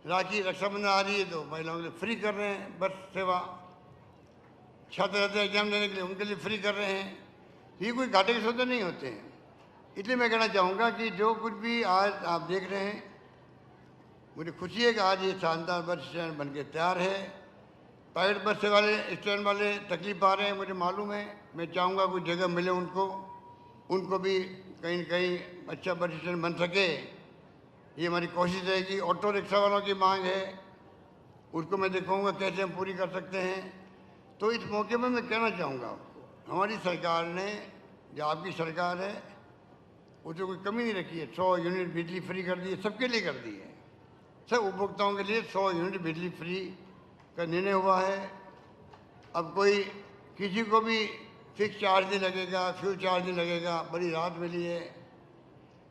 राखी रक्षाबंधन आ रही है तो महिलाओं के लिए फ्री कर रहे हैं बस सेवा। छात्र रहते हैं एग्जाम देने के लिए, उनके लिए फ्री कर रहे हैं। ये कोई घाटे के सौदे नहीं होते हैं। इसलिए मैं कहना चाहूँगा कि जो कुछ भी आज आप देख रहे हैं, मुझे खुशी है कि आज ये शानदार बस स्टैंड बन के तैयार है। प्राइवेट बस वाले स्टैंड वाले तकलीफ पा रहे हैं, मुझे मालूम है। मैं चाहूँगा कोई जगह मिले उनको भी कहीं न कहीं अच्छा बस स्टैंड बन सके, ये हमारी कोशिश रहेगी। ऑटो रिक्शा वालों की मांग है, उसको मैं दिखाऊंगा कैसे हम पूरी कर सकते हैं। तो इस मौके पर मैं कहना चाहूँगा, हमारी सरकार ने, जो आपकी सरकार है, उसमें कोई कमी नहीं रखी है। 100 यूनिट बिजली फ्री कर दी है, सबके लिए कर दी है। सब उपभोक्ताओं के लिए 100 यूनिट बिजली फ्री का निर्णय हुआ है। अब कोई किसी को भी फिक्स चार्ज नहीं लगेगा, फ्यूल चार्ज नहीं लगेगा, बड़ी राहत मिली है।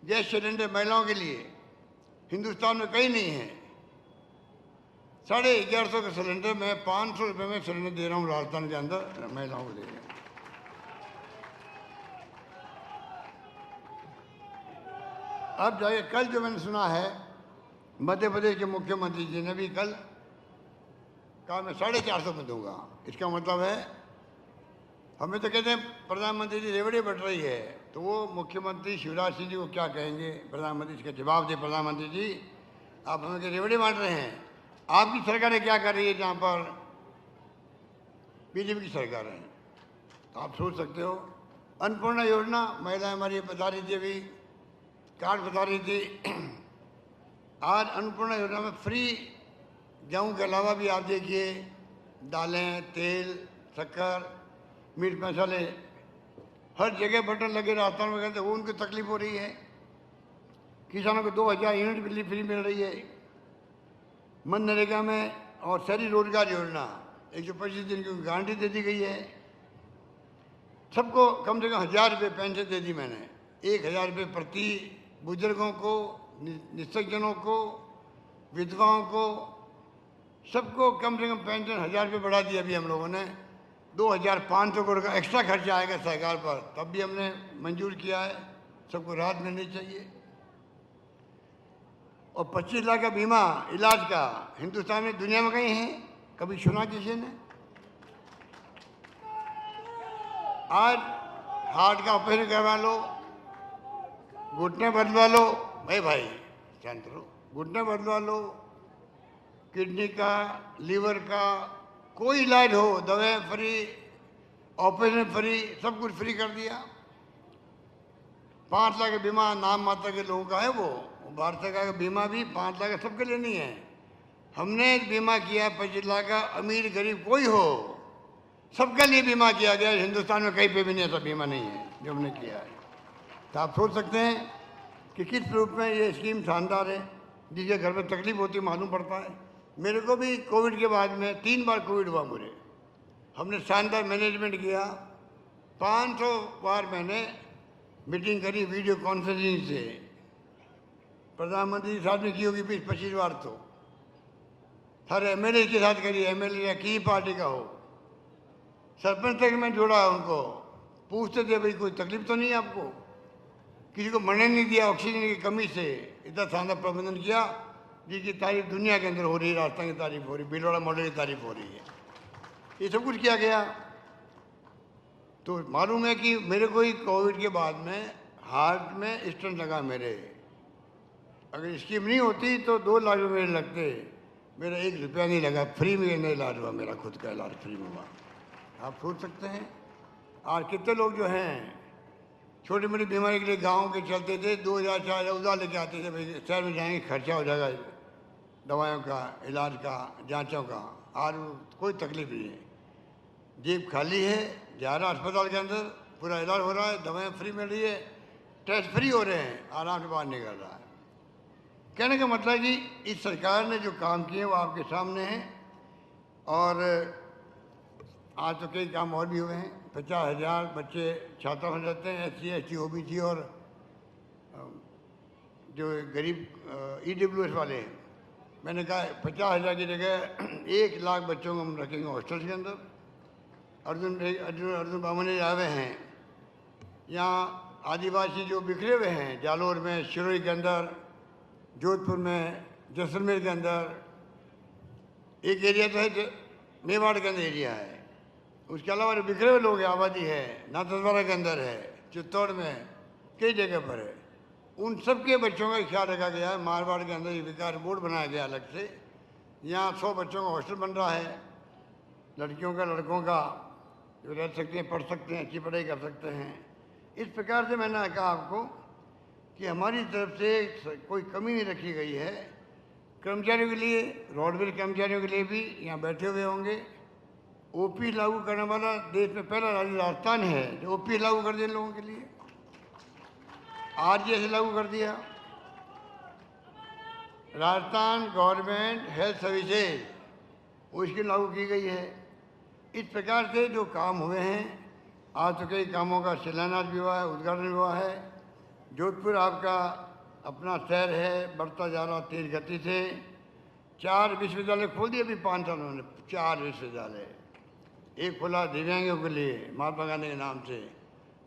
गैस सिलेंडर महिलाओं के लिए हिंदुस्तान में कहीं नहीं है। 1150 का सिलेंडर मैं 500 रुपये में सिलेंडर दे रहा हूँ राजस्थान के अंदर, महिलाओं को दे रहा हूँ। अब जाइए, कल जो मैंने सुना है, मध्य प्रदेश के मुख्यमंत्री जी ने भी कल कहा मैं 450 में दूंगा। इसका मतलब है, हमें तो कहते हैं प्रधानमंत्री जी रेवड़ी बट रही है, तो वो मुख्यमंत्री शिवराज सिंह जी को क्या कहेंगे? प्रधानमंत्री इसका जवाब दे, प्रधानमंत्री जी आप हमें क्या रेवड़ी बांट रहे हैं? आपकी सरकारें क्या कर रही है जहाँ पर बीजेपी की सरकार है? तो आप सोच सकते हो। अन्नपूर्णा योजना, महिलाएं हमारी बता रही थी, अभी कार्ड बता रही थी। आज अन्नपूर्णा योजना में फ्री गेहूँ के अलावा भी आप देखिए दालें, तेल, शक्कर, मीट मसाले, हर जगह बटन लगे राजस्थान में कहते वो उनको तकलीफ हो रही है। किसानों को 2000 यूनिट बिजली फ्री मिल रही है। मनरेगा में और शहरी रोजगार योजना 125 दिन की गारंटी दे दी गई है। सबको कम से कम 1000 रुपये पेंशन दे दी मैंने। 1000 रुपये प्रति बुजुर्गों को, निःशक्तजनों को, विधवाओं को, सबको कम से कम पेंशन 1000 रुपये बढ़ा दिया। अभी हम लोगों ने 2500 करोड़ का एक्स्ट्रा खर्चा आएगा सरकार पर, तब भी हमने मंजूर किया है। सबको राहत मिलनी चाहिए। और 25 लाख का बीमा इलाज का हिंदुस्तान में दुनिया में कहीं है? कभी सुना किसी ने? आज हार्ट का ऑपरेशन करवा लो, घुटने बदलवा लो, भाई शांत रहो, घुटने बदलवा लो, किडनी का, लीवर का, कोई इलाज हो, दवाएं फ्री, ऑपरेशन फ्री, सब कुछ फ्री कर दिया। 5 लाख का बीमा नाम मात्र के लोगों का है। वो भारत सरकार का बीमा भी 5 लाख का सबके लिए नहीं है। हमने बीमा किया 25 लाख का, अमीर गरीब कोई हो, सबके लिए बीमा किया गया। हिंदुस्तान में कहीं पे भी नहीं ऐसा बीमा नहीं है जो हमने किया है। तो आप सोच सकते हैं कि किस रूप में ये स्कीम शानदार है। जिसके घर में तकलीफ होती है मालूम पड़ता है। मेरे को भी कोविड के बाद में 3 बार कोविड हुआ मुझे। हमने शानदार मैनेजमेंट किया। 500 बार मैंने मीटिंग करी वीडियो कॉन्फ्रेंसिंग से। प्रधानमंत्री साहब ने की होगी 20-25 बार। तो हर एमएलए के साथ करी, एमएलए की पार्टी का हो, सरपंच तक मैं जोड़ा उनको। पूछते थे भाई कोई तकलीफ तो नहीं है आपको? किसी को मरने नहीं दिया ऑक्सीजन की कमी से। इतना शानदार प्रबंधन किया जिसकी तारीफ दुनिया के अंदर हो रही है। राजस्थान की तारीफ हो रही, भीलवाड़ा मॉडल की तारीफ हो रही है। ये सब कुछ किया गया। तो मालूम है कि मेरे को ही कोविड के बाद में हार्ट में स्टेंट लगा मेरे। अगर स्कीम नहीं होती तो 2 लाख रुपये मेरे लगते। मेरा 1 रुपया नहीं लगा, फ्री में नहीं इलाज हुआ। मेरा खुद का इलाज फ्री में हुआ। आप सोच सकते हैं आज कितने लोग जो हैं छोटी मोटी बीमारी के लिए गाँव के चलते थे, 2000-4000 उधार लेके आते थे। भाई शहर में जाएंगे, खर्चा हो जाएगा दवाइयों का, इलाज का, जांचों का। आज कोई तकलीफ नहीं है, जेब खाली है, जा रहा अस्पताल के अंदर, पूरा इलाज हो रहा है, दवाएं फ्री मिल रही है, टेस्ट फ्री हो रहे हैं, आराम से बाहर निकल रहा है। कहने का मतलब है कि इस सरकार ने जो काम किए वो आपके सामने हैं। और आज तो कई काम और भी हुए हैं। 50,000 बच्चे छात्रावास में रहते हैं, SC, ST, OBC और जो गरीब EWS वाले हैं। मैंने कहा 50,000 की जगह 1 लाख बच्चों को हम रखेंगे हॉस्टल के अंदर। अर्जुन बामने आए हुए हैं। यहाँ आदिवासी जो बिखरे हुए हैं, जालोर में, सिरोही के अंदर, जोधपुर में, जैसलमेर के अंदर, एक एरिया तो है मेवाड़ के अंदर एरिया है। उसके अलावा जो बिखरे हुए लोग आबादी है, नाथद्वारा के अंदर है, चित्तौड़ में कई जगह पर है, उन सब के बच्चों का ख्याल रखा गया है। मारवाड़ के अंदर ये विकास बोर्ड बनाया गया अलग से। यहाँ 100 बच्चों का हॉस्टल बन रहा है, लड़कियों का लड़कों का, जो रह सकते हैं, पढ़ सकते हैं, अच्छी पढ़ाई कर सकते हैं। इस प्रकार से मैंने कहा आपको कि हमारी तरफ से कोई कमी नहीं रखी गई है। कर्मचारियों के लिए, रोडवेज कर्मचारियों के लिए भी यहाँ बैठे हुए होंगे। ओपी लागू करने वाला देश में पहला राज्य राजस्थान है जो ओपी लागू कर दिया लोगों के लिए। आज जैसे लागू कर दिया राजस्थान गवर्नमेंट हेल्थ सर्विसेज, वो इसकी लागू की गई है। इस प्रकार से जो काम हुए हैं, आज तो कई कामों का शिलान्यास भी हुआ है, उद्घाटन भी हुआ है। जोधपुर आपका अपना शहर है, बढ़ता जा रहा तेज गति से। 4 विश्वविद्यालय खोल दिए अभी 5 सालों में, 4 विश्वविद्यालय। एक खुला दिव्यांगों के लिए महात्मा गांधी के नाम से,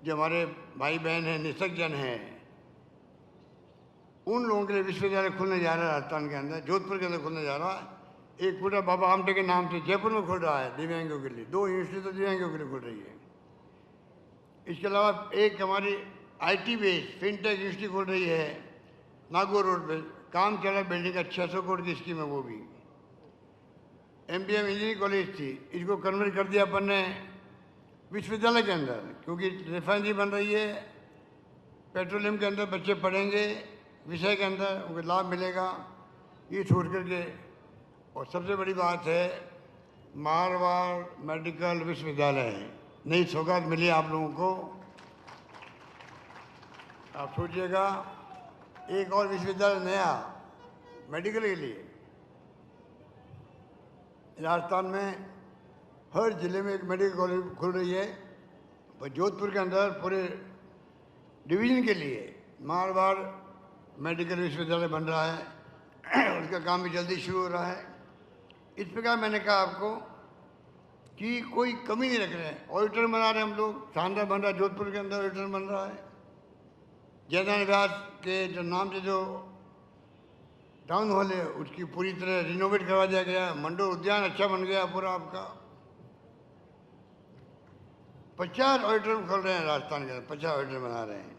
जो हमारे भाई बहन हैं, निःशक्तजन हैं, उन लोगों के लिए विश्वविद्यालय खुलने जा रहा है राजस्थान के अंदर, जोधपुर के अंदर खुलने जा रहा है। एक पूरा बाबा आमटे के नाम से जयपुर में खुल रहा है दिव्यांगों के लिए। 2 यूनिवर्सिटी तो दिव्यांगों के लिए खुल रही है। इसके अलावा एक हमारी IT बेस्ड फिनटेक यूनिवर्सिटी खुल रही है नागौर रोड पे, काम चल रहा है बिल्डिंग का, 600 करोड़ की स्कीम है वो भी। MBM इंजीनियरिंग कॉलेज थी, इसको कन्वर्ट कर दिया अपन ने विश्वविद्यालय के अंदर, क्योंकि रिफाइनरी बन रही है, पेट्रोलियम के अंदर बच्चे पढ़ेंगे, विषय के अंदर उनको लाभ मिलेगा, ये छोड़ करके। और सबसे बड़ी बात है मारवाड़ मेडिकल विश्वविद्यालय, नई सौगात मिली आप लोगों को। आप सोचिएगा एक और विश्वविद्यालय नया मेडिकल के लिए राजस्थान में, हर जिले में एक मेडिकल कॉलेज खुल रही है। और जोधपुर के अंदर पूरे डिवीजन के लिए मारवाड़ मेडिकल विश्वविद्यालय बन रहा है, उसका काम भी जल्दी शुरू हो रहा है। इस प्रकार मैंने कहा आपको कि कोई कमी नहीं रख रहे हैं। ऑडिटोरियम बना रहे हैं हम लोग, शानदार बन रहा है, जोधपुर के अंदर ऑडिटोरियम बन रहा है। जयदान व्यास के जो नाम से जो टाउन हॉल है, उसकी पूरी तरह रिनोवेट करवा दिया गया। मंडोर उद्यान अच्छा बन गया पूरा आपका। 50 ऑडिटोरियम खोल रहे हैं राजस्थान के अंदर, 50 ऑडिटोरियम बना रहे हैं।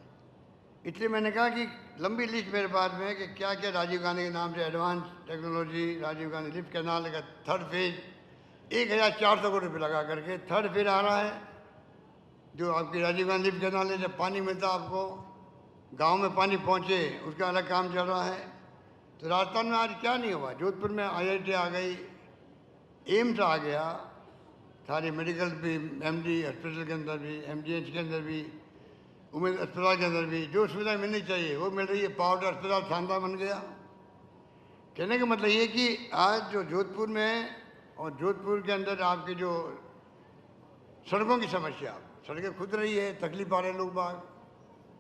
इसलिए मैंने कहा कि लंबी लिस्ट मेरे पास में है कि क्या क्या राजीव गांधी के नाम से advance technology, Rajiv Gandhi lift canal का 3rd फेज 1400 करोड़ रुपये लगा करके 3rd फेज आ रहा है। जो आपकी राजीव गांधी लिफ्ट कैनाल है, जब पानी मिलता आपको, गांव में पानी पहुंचे, उसका अलग काम चल रहा है। तो राजस्थान में आज क्या नहीं हुआ। जोधपुर में IIT आ गई, एम्स आ गया, सारी मेडिकल भी, MD हॉस्पिटल के अंदर भी, MGH के अंदर भी, उमेद अस्पताल के अंदर भी जो सुविधा मिलनी चाहिए वो मिल रही है। पाउडर अस्पताल शानदार बन गया। कहने का मतलब ये कि आज जो जोधपुर में और जोधपुर के अंदर आपकी जो सड़कों की समस्या, सड़कें खुद रही है, तकलीफ आ रहे लोग बाग।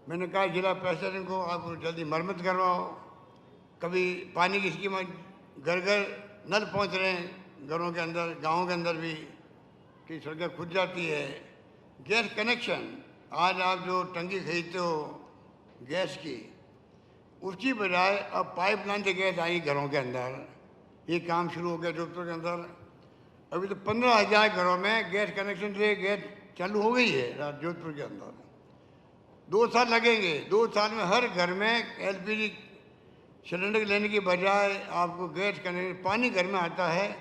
मैंने कहा जिला प्रशासन को आप जल्दी मरम्मत करवाओ। कभी पानी की स्कीम घर घर नल पहुंच रहे हैं, घरों के अंदर, गाँव के अंदर भी, कि सड़कें खुद जाती है। गैस कनेक्शन, आज आप जो टंकी खरीदते हो गैस की, उसकी बजाय अब पाइपलाइन से गैस आई घरों के अंदर। ये काम शुरू हो गया जोधपुर के अंदर। अभी तो 15,000 घरों में गैस कनेक्शन से गैस चालू हो गई है जोधपुर के अंदर। 2 साल लगेंगे, 2 साल में हर घर में LPG सिलेंडर लेने की बजाय आपको गैस कनेक्शन, पानी घर में आता है,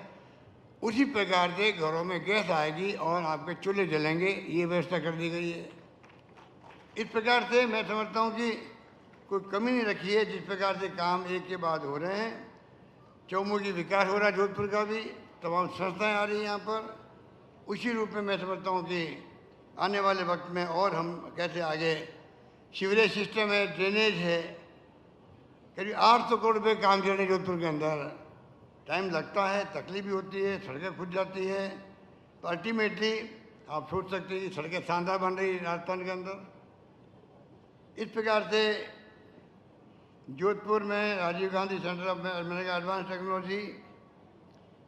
उसी प्रकार से घरों में गैस आएगी और आपके चूल्हे जलेंगे। ये व्यवस्था कर दी गई है। इस प्रकार से मैं समझता हूँ कि कोई कमी नहीं रखी है। जिस प्रकार से काम एक के बाद हो रहे हैं, चौमुखी विकास हो रहा है जोधपुर का भी, तमाम संस्थाएं आ रही हैं यहाँ पर। उसी रूप में मैं समझता हूँ कि आने वाले वक्त में और हम कैसे आगे, सीवरेज सिस्टम है, ड्रेनेज है, करीब 800 करोड़ रुपये काम चल रहे हैं जोधपुर के अंदर। टाइम लगता है, तकलीफ भी होती है, सड़कें खुद जाती है, तो अल्टीमेटली आप सोच सकते हैं कि सड़कें शानदार बन रही है राजस्थान के अंदर। इस प्रकार से जोधपुर में Rajiv Gandhi centre of advance technology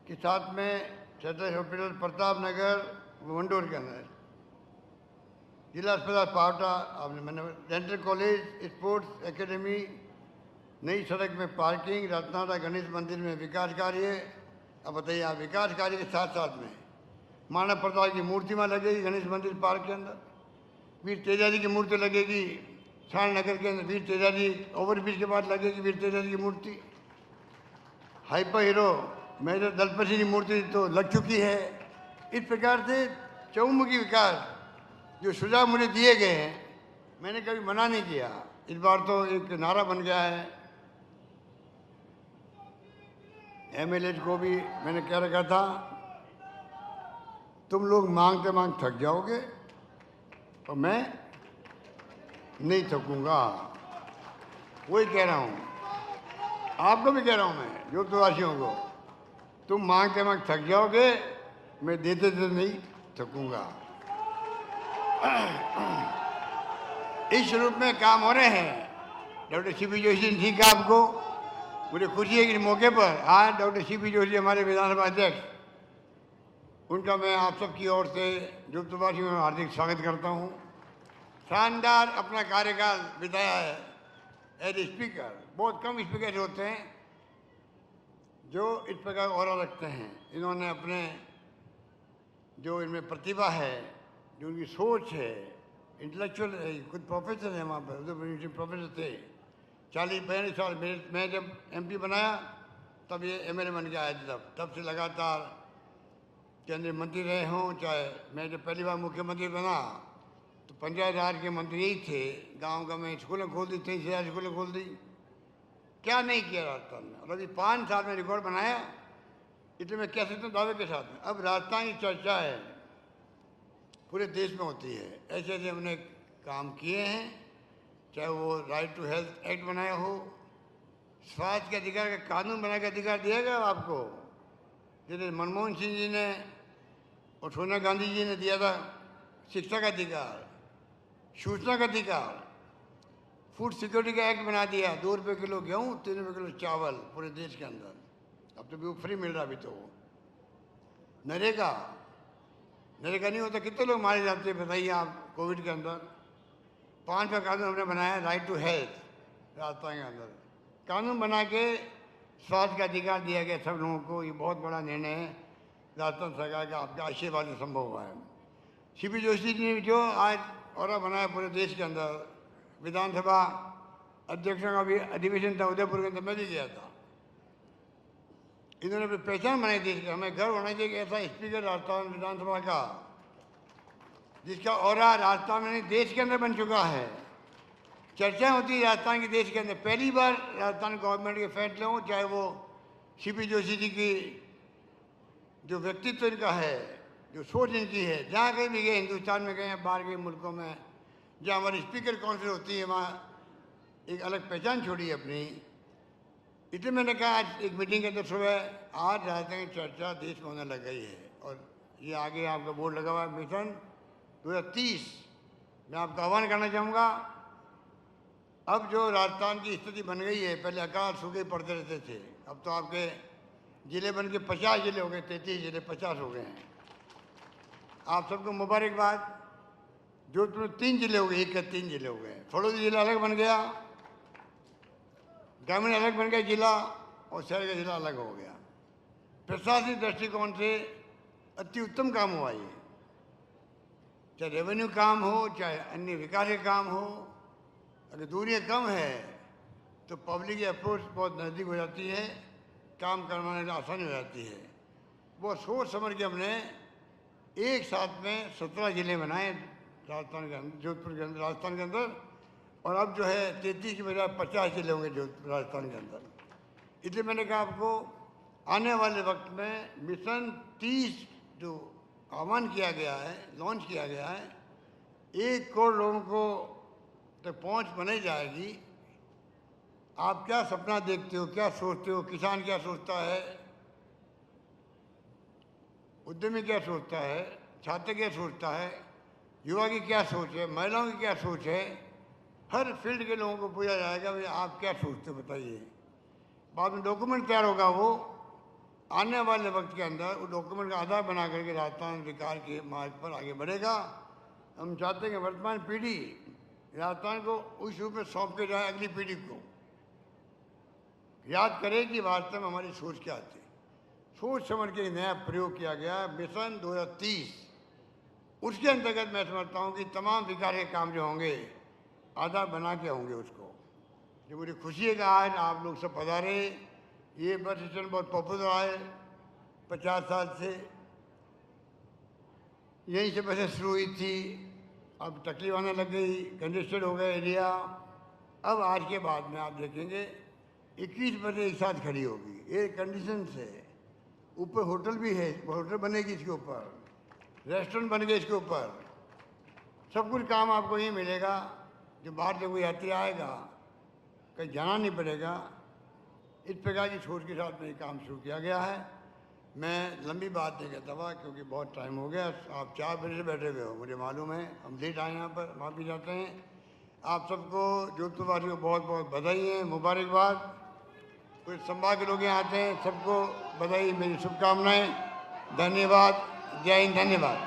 के साथ में सेंट्रल हॉस्पिटल प्रताप नगर मंडोर के अंदर, जिला अस्पताल पावटा, मैंने डेंटल कॉलेज, स्पोर्ट्स एकेडमी, नई सड़क में पार्किंग, रत्नाडा गणेश मंदिर में विकास कार्य। अब बताइए आप, विकास कार्य के साथ साथ में मानव प्रताप की मूर्ति वहाँ लगेगी गणेश मंदिर पार्क के अंदर, वीर तेजा जी की मूर्ति लगेगी शान नगर के अंदर, वीर तेजा जी ओवरब्रिज के बाद लगेगी वीर तेजा जी की मूर्ति, hyper hero major Dalpat Singh की मूर्ति तो लग चुकी है। इस प्रकार से चौमुखी विकास जो सुझाव मुझे दिए गए हैं मैंने कभी मना नहीं किया। इस बार तो एक नारा बन गया है, एमएलए को भी मैंने कह रखा था तुम लोग मांगते मांग थक जाओगे और मैं नहीं थकूंगा। वही कह रहा हूँ, आपको भी कह रहा हूँ मैं जोधपुरवासियों को, तुम मांगते मांग थक जाओगे, मैं देते देते नहीं थकूंगा। इस रूप में काम हो रहे हैं। डॉक्टर सीपी जोशी ने ठीक कहा आपको, मुझे खुशी है कि मौके पर आज डॉक्टर सीपी जोशी हमारे विधानसभा अध्यक्ष, उनका मैं आप सबकी ओर से जोधपुरवासियों में हार्दिक स्वागत करता हूँ। शानदार अपना कार्यकाल बिताया है एज स्पीकर। बहुत कम स्पीकर होते हैं जो इस प्रकार ऑरा रखते हैं। इन्होंने अपने जो इनमें प्रतिभा है, जो उनकी सोच है, इंटेलेक्चुअल है, खुद प्रोफेसर है वहाँ पर, उधर प्रोफेसर थे। 40-45 साल मैं जब एमपी बनाया तब ये एमएलए बन गया है। तब से लगातार केंद्रीय मंत्री रहे हों, चाहे मैं जब पहली बार मुख्यमंत्री बना तो पंचायत राज के मंत्री यही थे। गांव गांव में स्कूलें खोल दी, 23,000 स्कूलें खोल दी। क्या नहीं किया राजस्थान में, और अभी 5 साल में रिकॉर्ड बनाया। इसलिए मैं कह सकता हूँ दावे के साथ में, अब राजस्थान की चर्चा है पूरे देश में होती है। ऐसे ऐसे हमने काम किए हैं, चाहे वो राइट टू हेल्थ एक्ट बनाया हो, स्वास्थ्य के अधिकार का कानून बना के अधिकार दिया गया आपको, जैसे मनमोहन सिंह जी ने और सोनिया गांधी जी ने दिया था। शिक्षा का अधिकार, सूचना का अधिकार, फूड सिक्योरिटी का एक्ट बना दिया। 2 रुपये किलो गेहूँ, 3 रुपये किलो चावल पूरे देश के अंदर। अब तो भी फ्री मिल रहा अभी तो। नरेगा नहीं होता कितने लोग मारे जाते हैं बताइए आप कोविड के अंदर। 5 का कानून हमने बनाया, राइट टू हेल्थ राजस्थान के अंदर कानून बना के स्वास्थ्य का अधिकार दिया गया सब लोगों को। ये बहुत बड़ा निर्णय है राजस्थान सरकार का, आपका आशीर्वाद से संभव हुआ है। सीपी जोशी जी ने जो आज और बनाया पूरे देश के अंदर, विधानसभा अध्यक्षों का भी अधिवेशन था उदयपुर के अंदर, मैं भी गया था। इन्होंने अपनी पहचान बनाई देश का। हमें गर्व होना चाहिए कि ऐसा स्पीकर राजस्थान विधानसभा का जिसका औरा राजस्थान में नहीं देश के अंदर बन चुका है। चर्चा होती है राजस्थान के देश के अंदर। पहली बार राजस्थान गवर्नमेंट के फैसले हों, चाहे वो सीपी जोशी जी की जो व्यक्तित्व इनका है, जो सोच इनकी है, जहाँ कहीं भी गए, हिंदुस्तान में गए, बाहर के मुल्कों में, जहाँ हमारी स्पीकर काउंसिल होती है वहाँ एक अलग पहचान छोड़ी है अपनी। इसलिए मैंने कहा आज एक मीटिंग के अंदर सुबह आज राजस्थान की चर्चा देश में होने लग गई है। और ये आगे आपका बोर्ड लगा हुआ है मिशन 2030। मैं आपका आह्वान करना चाहूँगा, अब जो राजस्थान की स्थिति बन गई है, पहले अकाल सूखे पड़ते रहते थे, अब तो आपके ज़िले बन के 50 ज़िले हो गए, 33 ज़िले 50 हो गए हैं। आप सबको मुबारकबाद। जोधपुर में 3 ज़िले हो गए, 1 के 3 ज़िले हो गए। फड़ौदी जिला अलग बन गया, ग्रामीण अलग बन गया जिला, और शहर का जिला अलग हो गया। प्रशासनिक दृष्टिकोण से अति उत्तम काम हुआ ये, चाहे रेवेन्यू काम हो, चाहे अन्य विकास के काम हो। अगर दूरियाँ कम है तो पब्लिक की अप्रोच बहुत नज़दीक हो जाती है, काम करवाने में आसानी हो जाती है। वो सोच समझ के हमने एक साथ में 17 ज़िले बनाए राजस्थान के अंदर, जोधपुर के अंदर, राजस्थान के अंदर। और अब जो है 33 की बजाय 50 ज़िले होंगे जोधपुर राजस्थान के अंदर। इसलिए मैंने कहा आपको आने वाले वक्त में मिशन 30 जो आह्वान किया गया है, लॉन्च किया गया है, 1 करोड़ लोगों को तक पहुंच बनाई जाएगी। आप क्या सपना देखते हो, क्या सोचते हो? किसान क्या सोचता है, उद्यमी क्या सोचता है, छात्र क्या सोचता है, युवा की क्या सोच है, महिलाओं की क्या सोच है, हर फील्ड के लोगों को पूछा जाएगा भाई आप क्या सोचते हो बताइए। बाद में डॉक्यूमेंट तैयार होगा, वो आने वाले वक्त के अंदर वो डॉक्यूमेंट का आधार बना करके राजस्थान विकास के मार्ग पर आगे बढ़ेगा। हम चाहते हैं कि वर्तमान पीढ़ी राजस्थान को उस रूप में सौंप के जाए, अगली पीढ़ी को याद करे कि वास्तव में हमारी सोच क्या थी। सोच समझ के नया प्रयोग किया गया मिशन 2030। उसके अंतर्गत मैं समझता हूँ कि तमाम विकास के काम जो होंगे आधार बना के होंगे उसको। जो मुझे खुशी है कि आज आप लोग सब पधारे। ये बस स्टैंड बहुत पॉपुलर है 50 साल से, यहीं से बसें शुरू हुई थी, अब तकलीफ आने लग गई, कंजेस्टेड हो गया एरिया। अब आज के बाद में आप देखेंगे 21 बसें एक साथ खड़ी होगी एयर कंडीशन से। ऊपर होटल भी है, होटल बनेगी इसके ऊपर, रेस्टोरेंट बन गए इसके ऊपर, सब कुछ काम आपको यहीं मिलेगा। जो बाहर से कोई यात्री आएगा कहीं जाना नहीं पड़ेगा। इस प्रकार की सोच के साथ में ये काम शुरू किया गया है। मैं लंबी बात नहीं कहता हुआ क्योंकि बहुत टाइम हो गया। आप 4 बजे से बैठे हुए हो, मुझे मालूम है, हम लेट आए यहाँ पर, माफ़ी चाहते हैं। आप सबको जोधपुर वासियों को बहुत बहुत बधाई है, मुबारकबाद। कुछ संभाग के लोग यहाँ आते हैं, सबको बधाई, मेरी शुभकामनाएं। धन्यवाद, जय हिंद, धन्यवाद।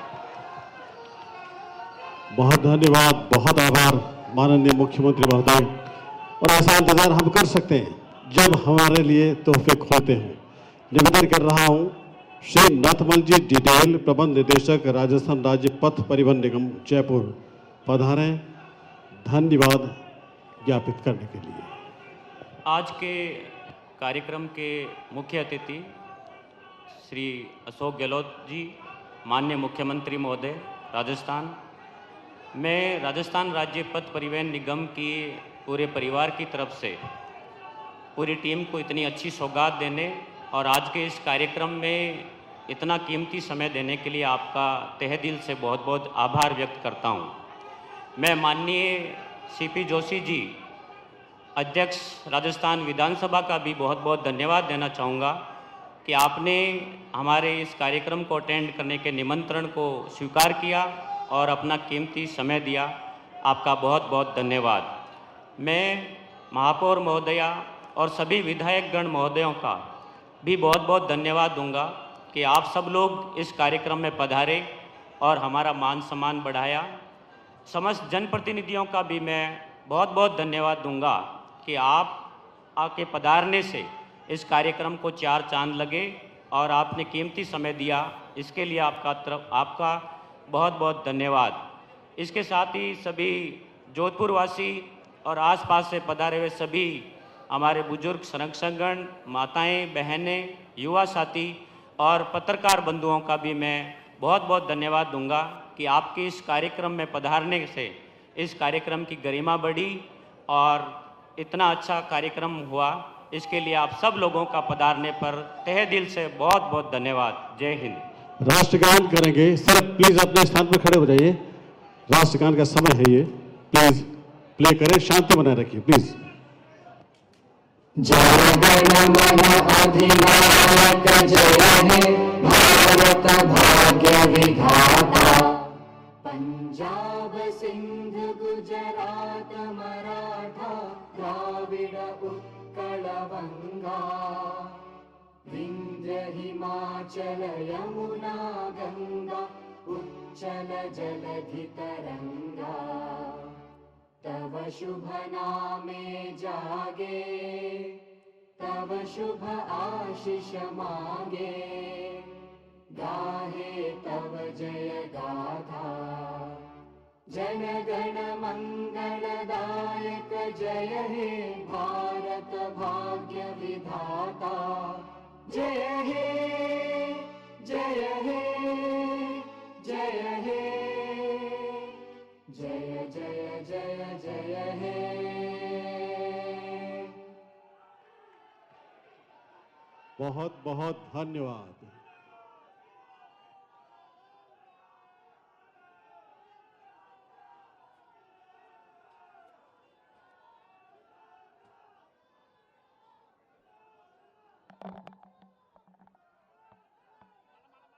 बहुत धन्यवाद, बहुत आभार माननीय मुख्यमंत्री महोदय। और ऐसा इंतजार हम कर सकते हैं जब हमारे लिए तोहफे खोलते हैं। निवेदन कर रहा हूं श्री नथमल जी डिटेल, प्रबंध निदेशक, राजस्थान राज्य पथ परिवहन निगम जयपुर, पधारें धन्यवाद ज्ञापित करने के लिए। आज के कार्यक्रम के मुख्य अतिथि श्री अशोक गहलोत जी, माननीय मुख्यमंत्री महोदय राजस्थान। मैं राजस्थान राज्य पथ परिवहन निगम की पूरे परिवार की तरफ से पूरी टीम को इतनी अच्छी सौगात देने और आज के इस कार्यक्रम में इतना कीमती समय देने के लिए आपका तहे दिल से बहुत बहुत आभार व्यक्त करता हूं। मैं माननीय सीपी जोशी जी, अध्यक्ष राजस्थान विधानसभा का भी बहुत बहुत धन्यवाद देना चाहूँगा कि आपने हमारे इस कार्यक्रम को अटेंड करने के निमंत्रण को स्वीकार किया और अपना कीमती समय दिया। आपका बहुत बहुत धन्यवाद। मैं महापौर महोदया और सभी विधायकगण महोदयों का भी बहुत बहुत धन्यवाद दूंगा कि आप सब लोग इस कार्यक्रम में पधारे और हमारा मान सम्मान बढ़ाया। समस्त जनप्रतिनिधियों का भी मैं बहुत बहुत धन्यवाद दूंगा कि आप आके पधारने से इस कार्यक्रम को 4 चांद लगे और आपने कीमती समय दिया, इसके लिए आपका बहुत बहुत धन्यवाद। इसके साथ ही सभी जोधपुर वासी और आसपास से पधारे हुए सभी हमारे बुजुर्ग संरक्षकगण, माताएं, बहनें, युवा साथी और पत्रकार बंधुओं का भी मैं बहुत बहुत धन्यवाद दूंगा कि आपके इस कार्यक्रम में पधारने से इस कार्यक्रम की गरिमा बढ़ी और इतना अच्छा कार्यक्रम हुआ। इसके लिए आप सब लोगों का पधारने पर तहे दिल से बहुत बहुत धन्यवाद। जय हिंद। राष्ट्रगान करेंगे। सर प्लीज अपने स्थान पर खड़े हो जाइए, राष्ट्रगान का समय है ये, प्लीज प्ले करें, शांति बनाए रखिए प्लीज। जय गण मन अधिनायक जय हे भारत भाग्य विधाता। पंजाब सिंध गुजरात मराठा द्राविड़ उत्कल बंगा। विंध्य हिमाचल यमुना गंगा उच्चल जलधि तरंगा। तव शुभ नामे जागे तव शुभ आशीष मांगे। गाहे तव जय गाथा जन गण मंगलदायक जय हे भारत भाग्य विधाता। जय हे जय हे जय हे जय जय जय जय हे। बहुत बहुत धन्यवाद।